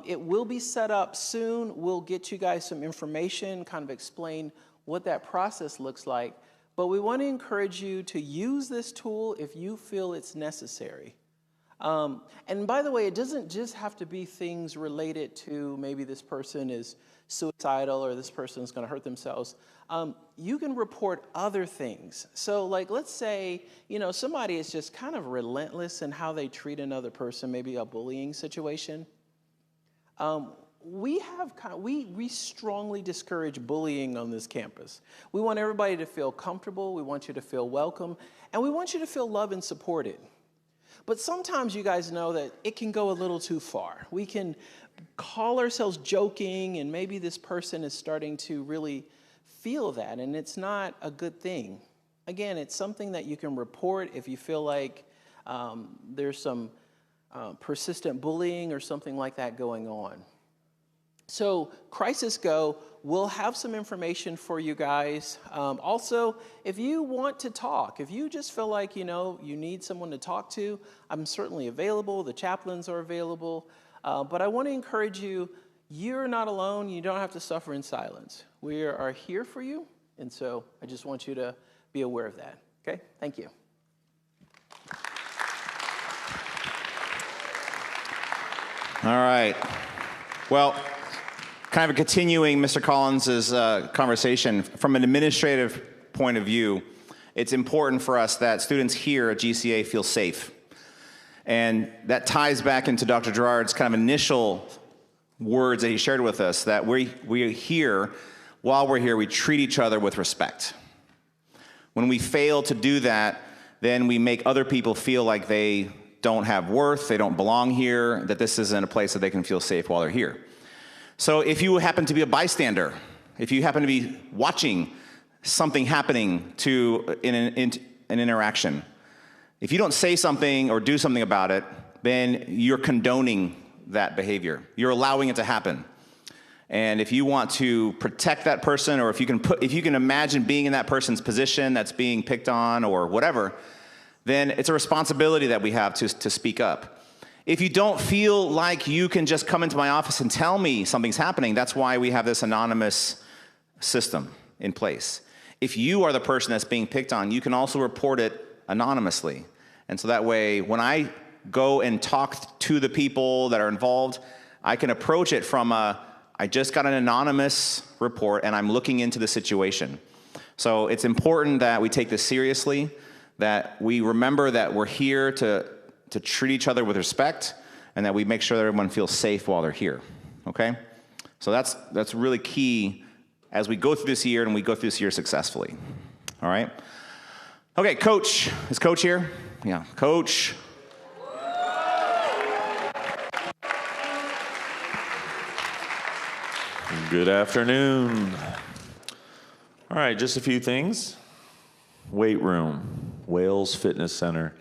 It will be set up soon. We'll get you guys some information, kind of explain what that process looks like. But we want to encourage you to use this tool if you feel it's necessary. And by the way, it doesn't just have to be things related to maybe this person is suicidal or this person is going to hurt themselves. You can report other things. So let's say, somebody is just kind of relentless in how they treat another person, maybe a bullying situation. We strongly discourage bullying on this campus. We want everybody to feel comfortable. We want you to feel welcome. And we want you to feel loved and supported. But sometimes you guys know that it can go a little too far. We can call ourselves joking, and maybe this person is starting to really feel that, and it's not a good thing. Again, it's something that you can report if you feel like there's some persistent bullying or something like that going on. So Crisis Go will have some information for you guys. Also, if you want to talk, if you just feel like, you need someone to talk to, I'm certainly available. The chaplains are available. But I want to encourage you, you're not alone. You don't have to suffer in silence. We are here for you. And so I just want you to be aware of that. Okay? Thank you. All right. Well, kind of continuing Mr. Collins's conversation, from an administrative point of view, it's important for us that students here at GCA feel safe. And that ties back into Dr. Gerard's kind of initial words that he shared with us, that we're here, while we're here, we treat each other with respect. When we fail to do that, then we make other people feel like they don't have worth, they don't belong here, that this isn't a place that they can feel safe while they're here. So if you happen to be a bystander, if you happen to be watching something happening in an interaction, if you don't say something or do something about it, then you're condoning that behavior. You're allowing it to happen. And if you want to protect that person, or if you can imagine being in that person's position that's being picked on or whatever, then it's a responsibility that we have to speak up. If you don't feel like you can just come into my office and tell me something's happening, that's why we have this anonymous system in place. If you are the person that's being picked on, you can also report it anonymously. And so that way, when I go and talk to the people that are involved, I can approach it from I just got an anonymous report and I'm looking into the situation. So it's important that we take this seriously, that we remember that we're here to treat each other with respect, and that we make sure that everyone feels safe while they're here, okay? So that's really key as we go through this year, and we go through this year successfully, all right? Okay, Coach. Is Coach here? Yeah, Coach. Good afternoon. All right, just a few things. Weight room, Wales Fitness Center.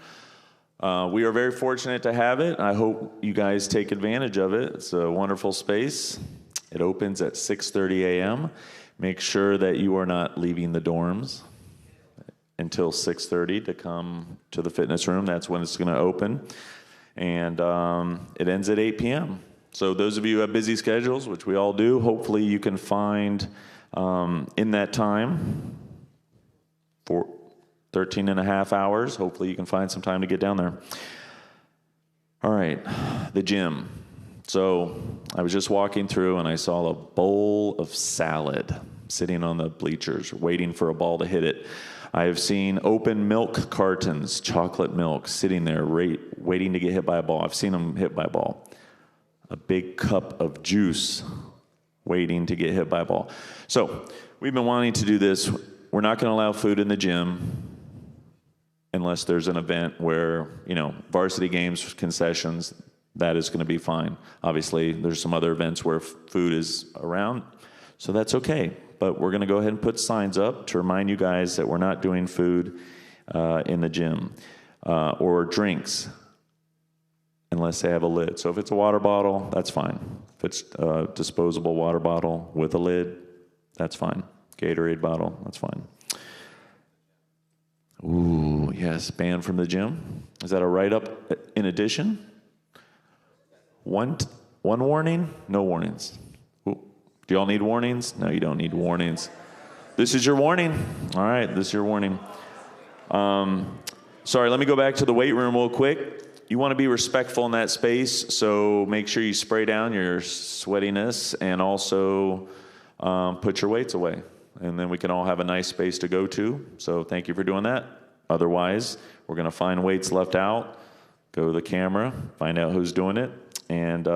We are very fortunate to have it. I hope you guys take advantage of it. It's a wonderful space. It opens at 6:30 a.m. Make sure that you are not leaving the dorms until 6:30 to come to the fitness room. That's when it's going to open. And it ends at 8 p.m. So those of you who have busy schedules, which we all do, hopefully you can find in that time for 13 and a half hours. Hopefully you can find some time to get down there. All right, the gym. So I was just walking through and I saw a bowl of salad sitting on the bleachers, waiting for a ball to hit it. I have seen open milk cartons, chocolate milk, sitting there waiting to get hit by a ball. I've seen them hit by a ball. A big cup of juice waiting to get hit by a ball. So we've been wanting to do this. We're not going to allow food in the gym unless there's an event where, varsity games, concessions, that is going to be fine. Obviously, there's some other events where food is around, so that's okay. But we're going to go ahead and put signs up to remind you guys that we're not doing food in the gym or drinks unless they have a lid. So if it's a water bottle, that's fine. If it's a disposable water bottle with a lid, that's fine. Gatorade bottle, that's fine. Ooh, yes, banned from the gym. Is that a write-up in addition? One warning? No warnings. Ooh. Do y'all need warnings? No, you don't need warnings. This is your warning. All right, this is your warning. Sorry, let me go back to the weight room real quick. You want to be respectful in that space, so make sure you spray down your sweatiness and also put your weights away. And then we can all have a nice space to go to. So thank you for doing that. Otherwise, we're going to find weights left out, go to the camera, find out who's doing it. And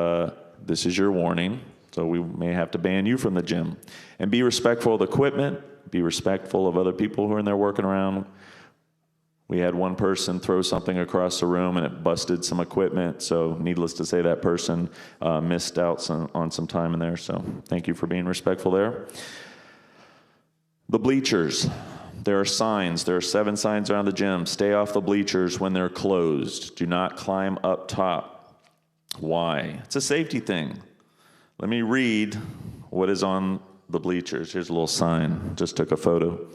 this is your warning. So we may have to ban you from the gym. And be respectful of the equipment. Be respectful of other people who are in there working around. We had one person throw something across the room and it busted some equipment. So needless to say, that person missed out on some time in there. So thank you for being respectful there. The bleachers, there are signs. There are 7 signs around the gym. Stay off the bleachers when they're closed. Do not climb up top. Why? It's a safety thing. Let me read what is on the bleachers. Here's a little sign. Just took a photo.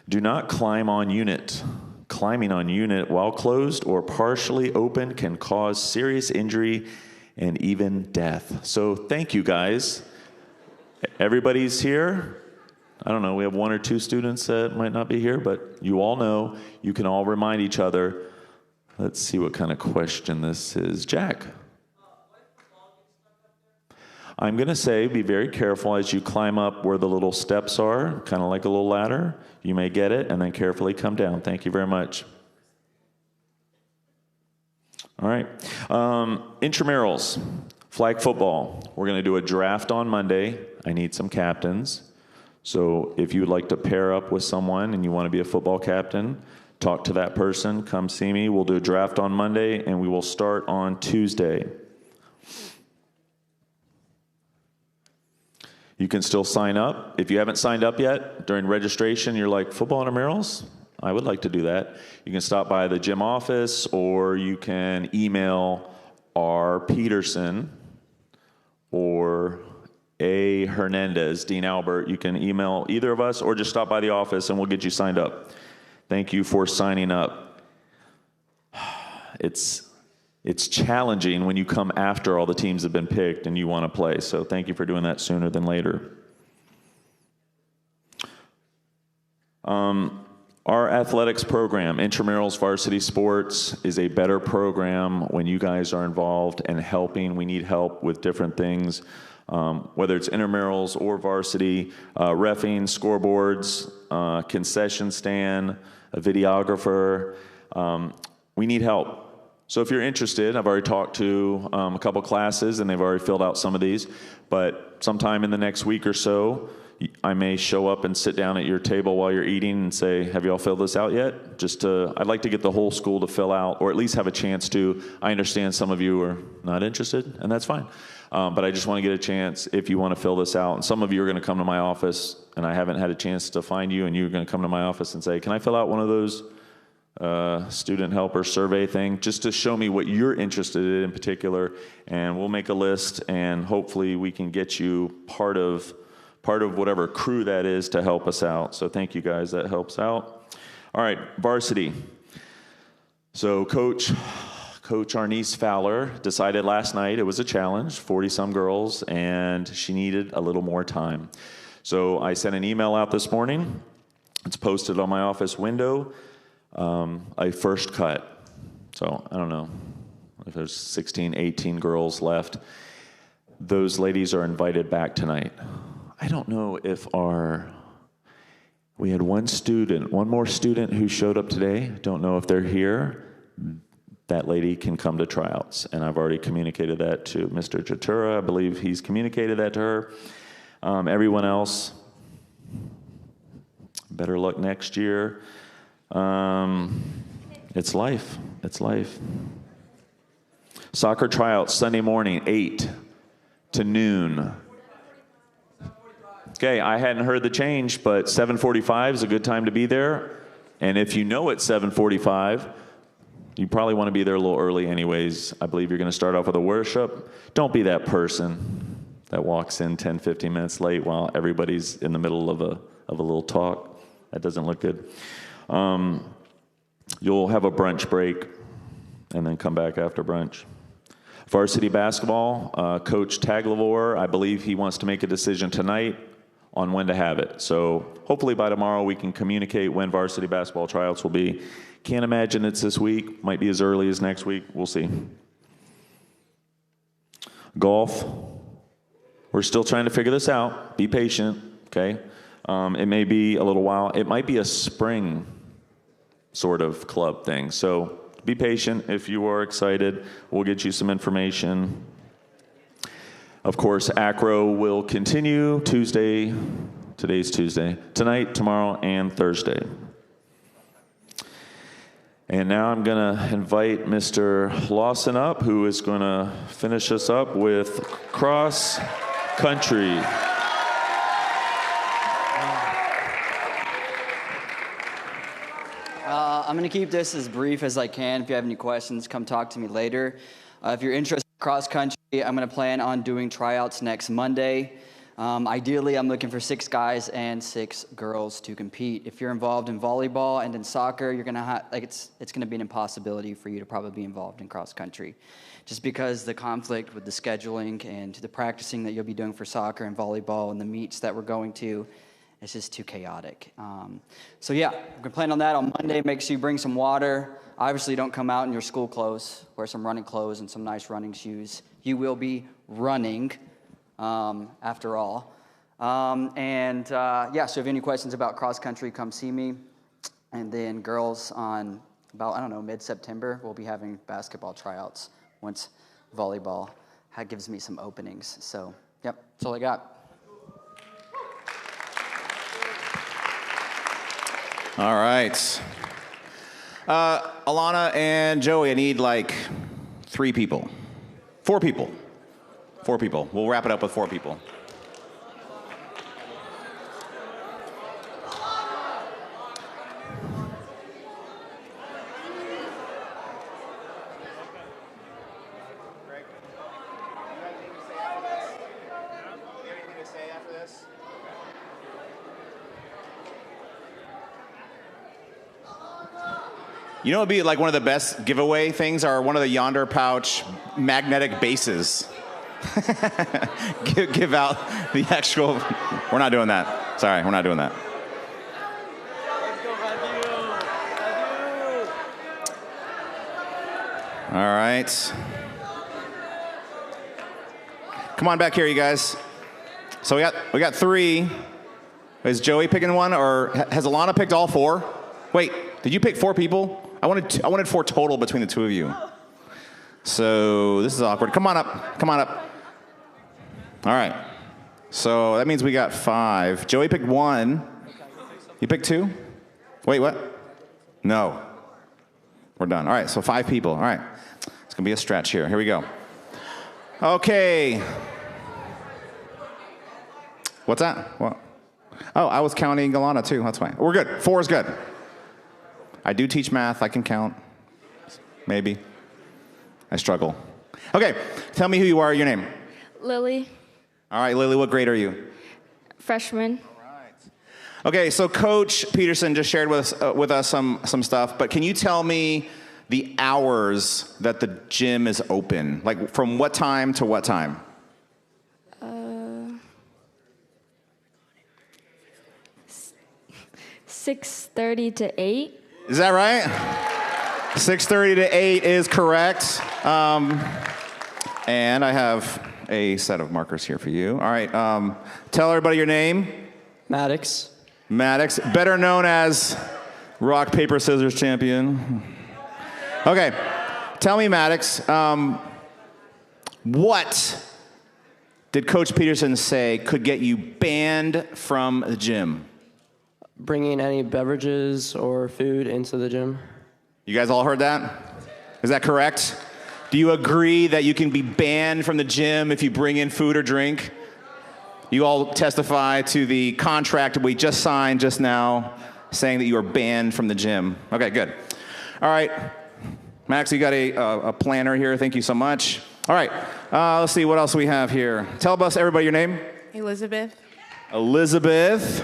Do not climb on unit. Climbing on unit while closed or partially open can cause serious injury and even death. So thank you, guys. Everybody's here. I don't know, we have 1 or 2 students that might not be here, but you all know, you can all remind each other. Let's see what kind of question this is. Jack. I'm going to say be very careful as you climb up where the little steps are, kind of like a little ladder. You may get it, and then carefully come down. Thank you very much. All right. Intramurals, flag football. We're going to do a draft on Monday. I need some captains. So if you would like to pair up with someone and you want to be a football captain, talk to that person, come see me. We'll do a draft on Monday, and we will start on Tuesday. You can still sign up. If you haven't signed up yet, during registration, you're like, football intramurals? I would like to do that. You can stop by the gym office, or you can email R. Peterson or A. Hernandez, Dean Albert. You can email either of us or just stop by the office and we'll get you signed up. Thank you for signing up. It's challenging when you come after all the teams have been picked and you want to play. So thank you for doing that sooner than later. Our athletics program, Intramurals Varsity Sports, is a better program when you guys are involved and helping. We need help with different things. Whether it's intramurals or varsity, reffing, scoreboards, concession stand, a videographer. We need help. So if you're interested, I've already talked to a couple classes and they've already filled out some of these, but sometime in the next week or so, I may show up and sit down at your table while you're eating and say, have you all filled this out yet? I'd like to get the whole school to fill out, or at least have a chance to. I understand some of you are not interested, and that's fine. But I just want to get a chance if you want to fill this out. And some of you are going to come to my office, and I haven't had a chance to find you, and you're going to come to my office and say, can I fill out one of those student helper survey thing, just to show me what you're interested in particular, and we'll make a list, and hopefully we can get you part of whatever crew that is to help us out. So thank you guys, that helps out. All right, varsity. So Coach Arnice Fowler decided last night it was a challenge, 40-some girls, and she needed a little more time. So I sent an email out this morning. It's posted on my office window, a first cut. So I don't know if there's 16, 18 girls left. Those ladies are invited back tonight. I don't know if we had one more student who showed up today. Don't know if they're here. That lady can come to tryouts, and I've already communicated that to Mr. Jatura. I believe he's communicated that to her. Everyone else, better luck next year. It's life. It's life. Soccer tryouts Sunday morning, 8 to noon. Okay, I hadn't heard the change, but 7:45 is a good time to be there. And if you know it's 7:45, you probably want to be there a little early anyways. I believe you're going to start off with a worship. Don't be that person that walks in 10, 15 minutes late while everybody's in the middle of a little talk. That doesn't look good. You'll have a brunch break and then come back after brunch. Varsity basketball, Coach Taglavore, I believe he wants to make a decision tonight on when to have it. So hopefully by tomorrow we can communicate when varsity basketball tryouts will be. Can't imagine it's this week. Might be as early as next week. We'll see. Golf. We're still trying to figure this out. Be patient, okay? It may be a little while. It might be a spring sort of club thing. So be patient. If you are excited, we'll get you some information. Of course, acro will continue Tuesday. Today's Tuesday. Tonight, tomorrow, and Thursday. And now I'm going to invite Mr. Lawson up, who is going to finish us up with cross country. I'm going to keep this as brief as I can. If you have any questions, come talk to me later. If you're interested in cross country, I'm going to plan on doing tryouts next Monday. Ideally, I'm looking for 6 guys and 6 girls to compete. If you're involved in volleyball and in soccer, you're going to have it's going to be an impossibility for you to probably be involved in cross country, just because the conflict with the scheduling and the practicing that you'll be doing for soccer and volleyball and the meets that we're going to. It's just too chaotic. So yeah, we're going to plan on that on Monday. Make sure you bring some water. Obviously, don't come out in your school clothes. Wear some running clothes and some nice running shoes. You will be running, after all. Yeah, so if you have any questions about cross country, come see me. And then girls on about, mid-September, we'll be having basketball tryouts once volleyball gives me some openings. So, yep, that's all I got. All right. Alana and Joey, I need like 3 people. 4 people. 4 people. We'll wrap it up with 4 people. You know what would be like one of the best giveaway things are one of the Yonder Pouch magnetic bases. give out the actual, we're not doing that. Sorry, we're not doing that. All right. Come on back here, you guys. So we got 3. Is Joey picking one, or has Alana picked all 4? Wait, did you pick 4 people? I wanted 4 total between the 2 of you. So this is awkward. Come on up. Come on up. All right. So that means we got 5. Joey picked 1. You picked 2? Wait, what? No. We're done. All right, so 5 people. All right. It's going to be a stretch here. Here we go. Okay. What's that? What? Oh, I was counting Galana too. That's fine. We're good. 4 is good. I do teach math. I can count. Maybe. I struggle. Okay. Tell me who you are, your name. Lily, All right, Lily, what grade are you? freshman. Okay, so Coach Peterson just shared with us some stuff, but can you tell me the hours that the gym is open? Like from what time to what time? 6:30 to 8. Is that right? 6:30 to 8 is correct. And I have a set of markers here for you. All right, tell everybody your name. Maddox. Maddox, better known as rock, paper, scissors champion. Okay, tell me, Maddox, what did Coach Peterson say could get you banned from the gym? Bringing any beverages or food into the gym. You guys all heard that? Is that correct? Do you agree that you can be banned from the gym if you bring in food or drink? You all testify to the contract we just signed just now saying that you are banned from the gym. Okay, good. All right. Max, you got a planner here. Thank you so much. All right. Let's see what else we have here. Tell us, everybody, your name. Elizabeth. Elizabeth.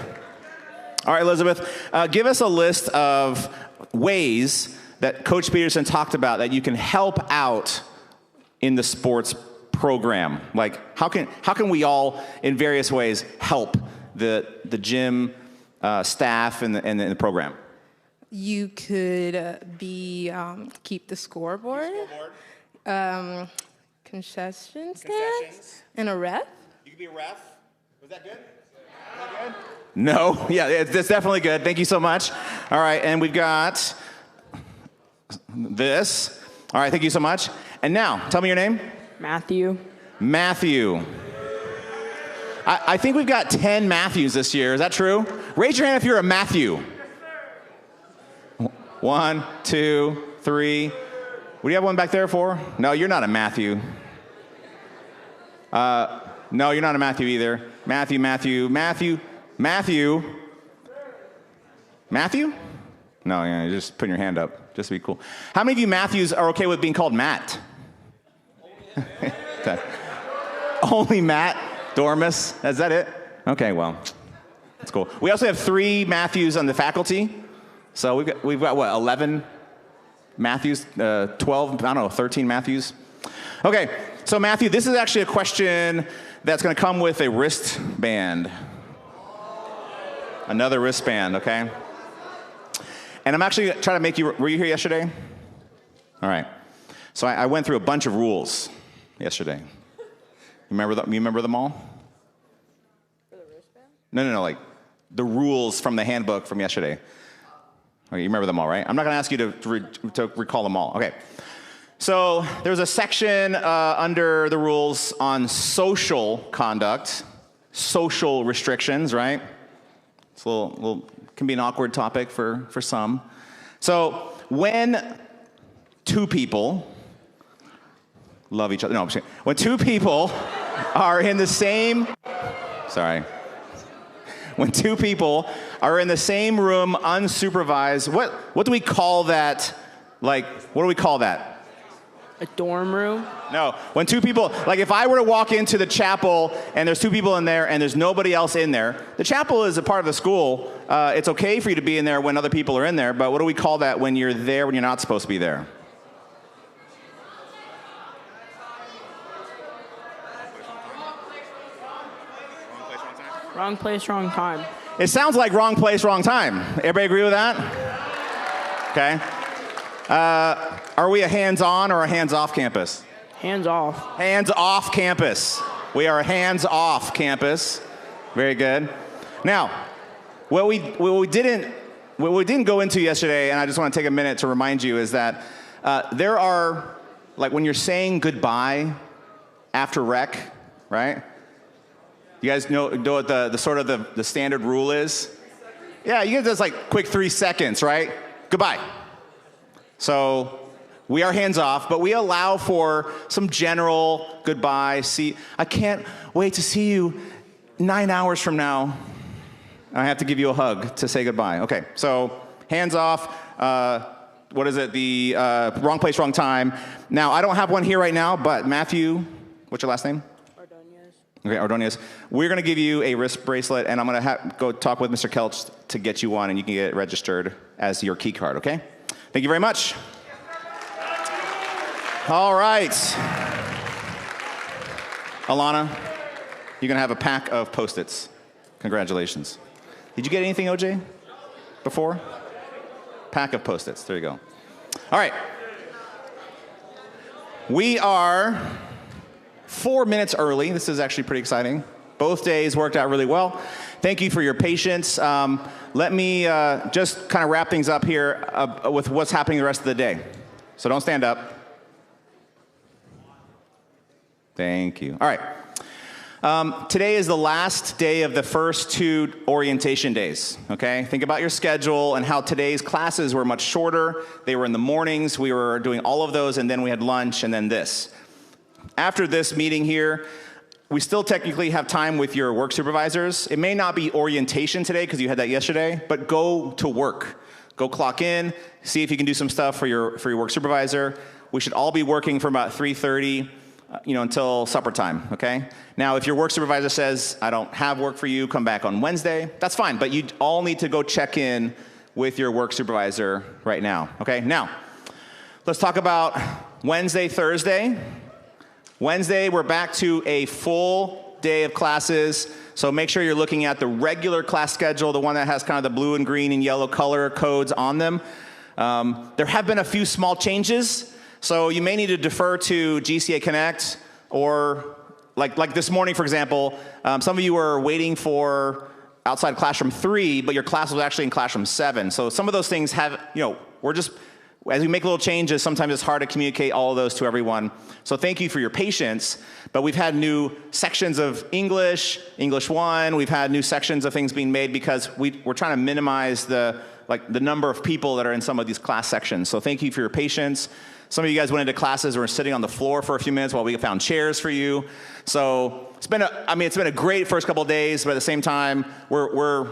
All right, Elizabeth. Give us a list of ways that Coach Peterson talked about that you can help out in the sports program. Like, how can we all, in various ways, help the gym staff and the program? You could keep the scoreboard. Concession stands. And a ref. You could be a ref. Was that good? No. Yeah, that's definitely good. Thank you so much. All right, and we've got this. All right, thank you so much. And now, tell me your name. Matthew. Matthew. I think we've got 10 Matthews this year. Is that true? Raise your hand if you're a Matthew. 1, 2, 3. What do you have one back there for? No, you're not a Matthew. No, you're not a Matthew either. Matthew. No, yeah, you're just putting your hand up. Just to be cool. How many of you Matthews are okay with being called Matt? Only Matt Dormus? Is that it? Okay, well, that's cool. We also have 3 Matthews on the faculty. So we've got what, 11 Matthews? 12, I don't know, 13 Matthews? Okay, so Matthew, this is actually a question that's going to come with a wristband. Another wristband, okay? And I'm actually trying to make you, were you here yesterday? All right. So I went through a bunch of rules yesterday. You remember them all? For the wristband? No, like the rules from the handbook from yesterday. Okay, you remember them all, right? I'm not going to ask you to recall them all. Okay. So there's a section under the rules on social conduct, social restrictions, right? It's a little can be an awkward topic for some. So when 2 people love each other, no, I'm just kidding. When 2 people are in the same, when 2 people are in the same room unsupervised, what do we call that? Like, what do we call that? A dorm room? No, when 2 people, like if I were to walk into the chapel and there's 2 people in there and there's nobody else in there, the chapel is a part of the school. It's okay for you to be in there when other people are in there, but what do we call that when you're there when you're not supposed to be there? Wrong place, wrong time. It sounds like wrong place, wrong time. Everybody agree with that? Okay. Are we a hands-on or a hands-off campus? Hands off. Hands off campus. We are a hands-off campus. Very good. Now, what we didn't go into yesterday, and I just want to take a minute to remind you, is that there are, like when you're saying goodbye after rec, right? You guys know what the sort of the standard rule is? Yeah, you get this like quick 3 seconds, right? Goodbye. So we are hands off, but we allow for some general goodbye. I can't wait to see you 9 hours from now. I have to give you a hug to say goodbye. Okay, so hands off. What is it? The wrong place, wrong time. Now, I don't have one here right now, but Matthew, what's your last name? Okay, Ordonez. We're going to give you a wrist bracelet, and I'm going to go talk with Mr. Kelch to get you one, and you can get it registered as your key card, okay? Thank you very much. All right. Alana, you're going to have a pack of Post-its. Congratulations. Did you get anything, OJ, before? Pack of Post-its. There you go. All right. We are 4 minutes early. This is actually pretty exciting. Both days worked out really well. Thank you for your patience. Let me just kind of wrap things up here with what's happening the rest of the day. So don't stand up. Thank you. All right. Today is the last day of the first 2 orientation days, okay? Think about your schedule and how today's classes were much shorter. They were in the mornings. We were doing all of those, and then we had lunch, and then this. After this meeting here, we still technically have time with your work supervisors. It may not be orientation today because you had that yesterday, but go to work. Go clock in, see if you can do some stuff for your work supervisor. We should all be working from about 3:30 until supper time, okay? Now, if your work supervisor says, I don't have work for you, come back on Wednesday, that's fine, but you all need to go check in with your work supervisor right now, okay? Now, let's talk about Wednesday, Thursday. Wednesday, we're back to a full day of classes, so make sure you're looking at the regular class schedule, the one that has kind of the blue and green and yellow color codes on them. There have been a few small changes. So you may need to defer to GCA Connect, or like this morning, for example, some of you were waiting for outside classroom 3, but your class was actually in classroom 7. So some of those things have, we're just, as we make little changes, sometimes it's hard to communicate all of those to everyone. So thank you for your patience, but we've had new sections of English 1, we've had new sections of things being made because we're trying to minimize the number of people that are in some of these class sections. So thank you for your patience. Some of you guys went into classes and were sitting on the floor for a few minutes while we found chairs for you. So it's been a great first couple of days, but at the same time, we're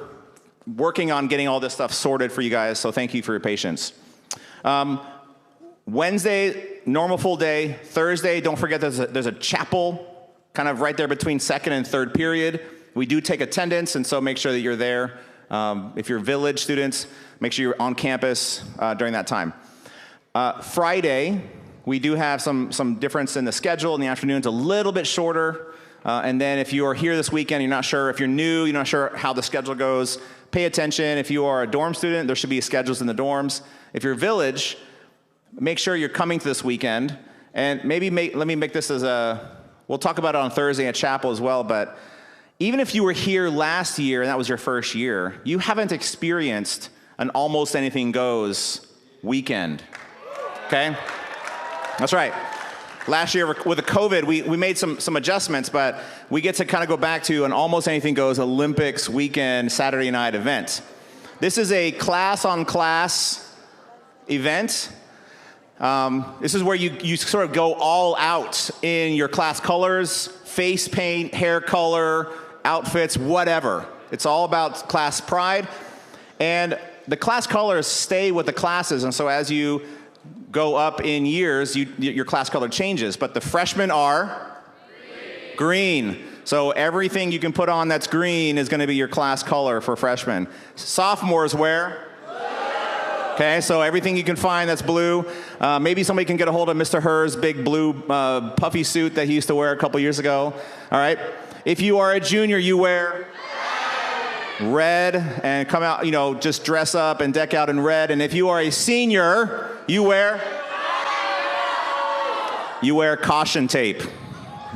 working on getting all this stuff sorted for you guys. So thank you for your patience. Wednesday, normal full day. Thursday, don't forget there's a chapel kind of right there between second and third period. We do take attendance, and so make sure that you're there. If you're village students, make sure you're on campus during that time. Friday, we do have some difference in the schedule in the afternoon. It's a little bit shorter. And then if you are here this weekend, you're not sure, if you're new, you're not sure how the schedule goes, pay attention. If you are a dorm student, there should be schedules in the dorms. If you're village, make sure you're coming to this weekend. And maybe let me make this as we'll talk about it on Thursday at chapel as well, but even if you were here last year and that was your first year, you haven't experienced an almost anything goes weekend. Okay? That's right. Last year with the COVID, we made some adjustments, but we get to kind of go back to an almost anything goes Olympics weekend Saturday night event. This is a class-on-class event. This is where you sort of go all out in your class colors, face paint, hair color, outfits, whatever. It's all about class pride. And the class colors stay with the classes, and so as you go up in years, your class color changes. But the freshmen are green. So everything you can put on that's green is going to be your class color for freshmen. Sophomores wear blue. Okay, so everything you can find that's blue. Maybe somebody can get a hold of Mr. Herr's big blue puffy suit that he used to wear a couple years ago. All right. If you are a junior, you wear red and come out, just dress up and deck out in red. And if you are a senior, you wear caution tape,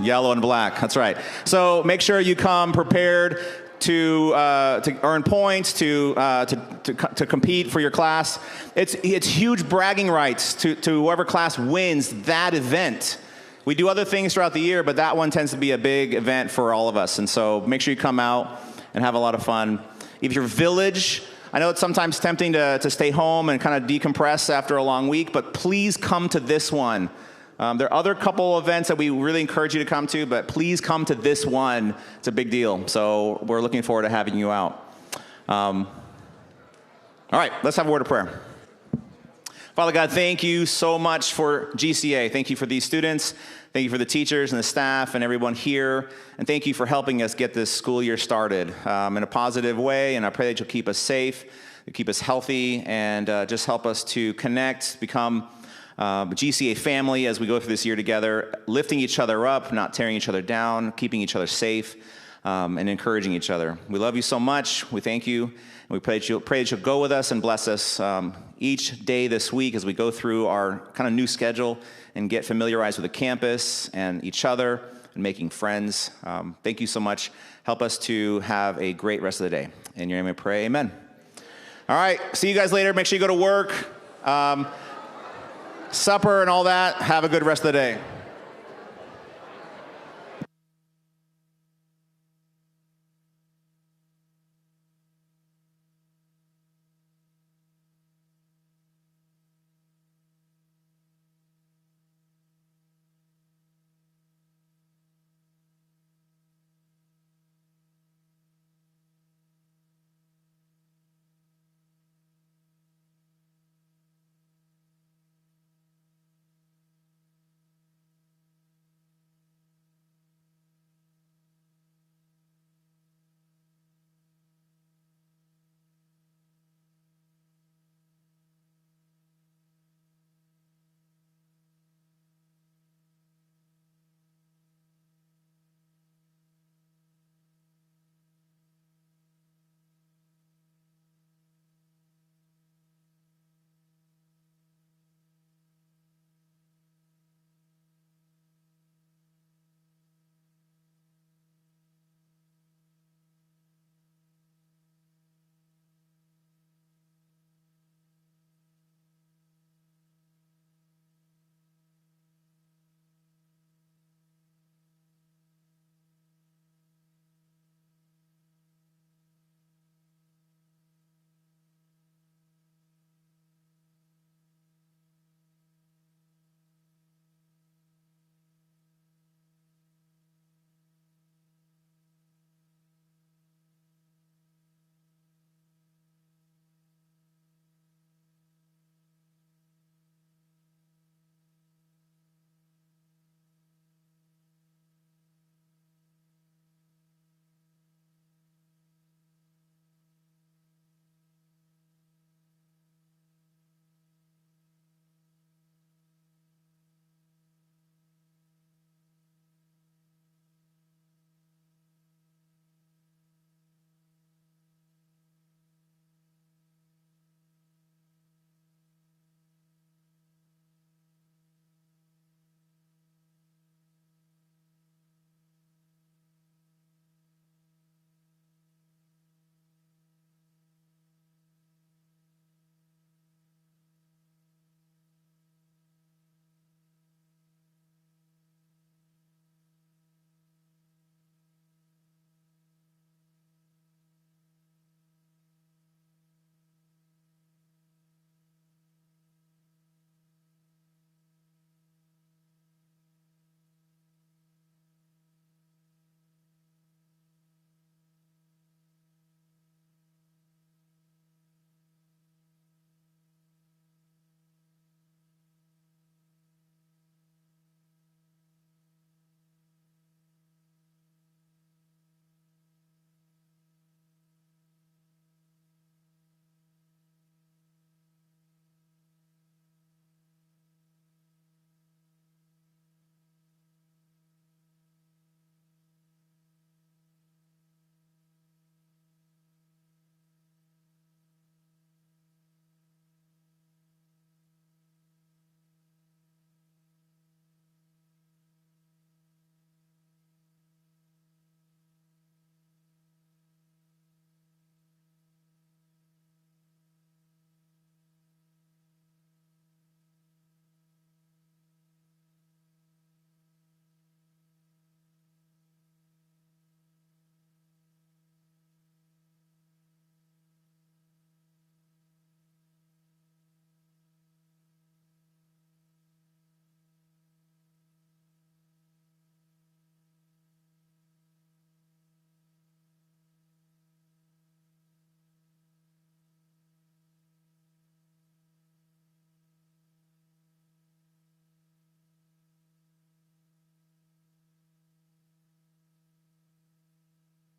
yellow and black. That's right. So make sure you come prepared to earn points, to compete for your class. It's huge bragging rights to whoever class wins that event. We do other things throughout the year, but that one tends to be a big event for all of us. And so make sure you come out and have a lot of fun. If you're Village, I know it's sometimes tempting to stay home and kind of decompress after a long week, but please come to this one. There are other couple events that we really encourage you to come to, but please come to this one. It's a big deal. So we're looking forward to having you out. All right, let's have a word of prayer. Father God, thank you so much for GCA. Thank you for these students. Thank you for the teachers and the staff and everyone here. And thank you for helping us get this school year started in a positive way. And I pray that you'll keep us safe, you'll keep us healthy, and just help us to connect, become GCA family as we go through this year together, lifting each other up, not tearing each other down, keeping each other safe, and encouraging each other. We love you so much. We thank you. And we pray that you'll go with us and bless us each day this week as we go through our kind of new schedule and get familiarized with the campus and each other and making friends. Thank you so much. Help us to have a great rest of the day. In your name I pray, amen. All right, see you guys later. Make sure you go to work, supper and all that. Have a good rest of the day.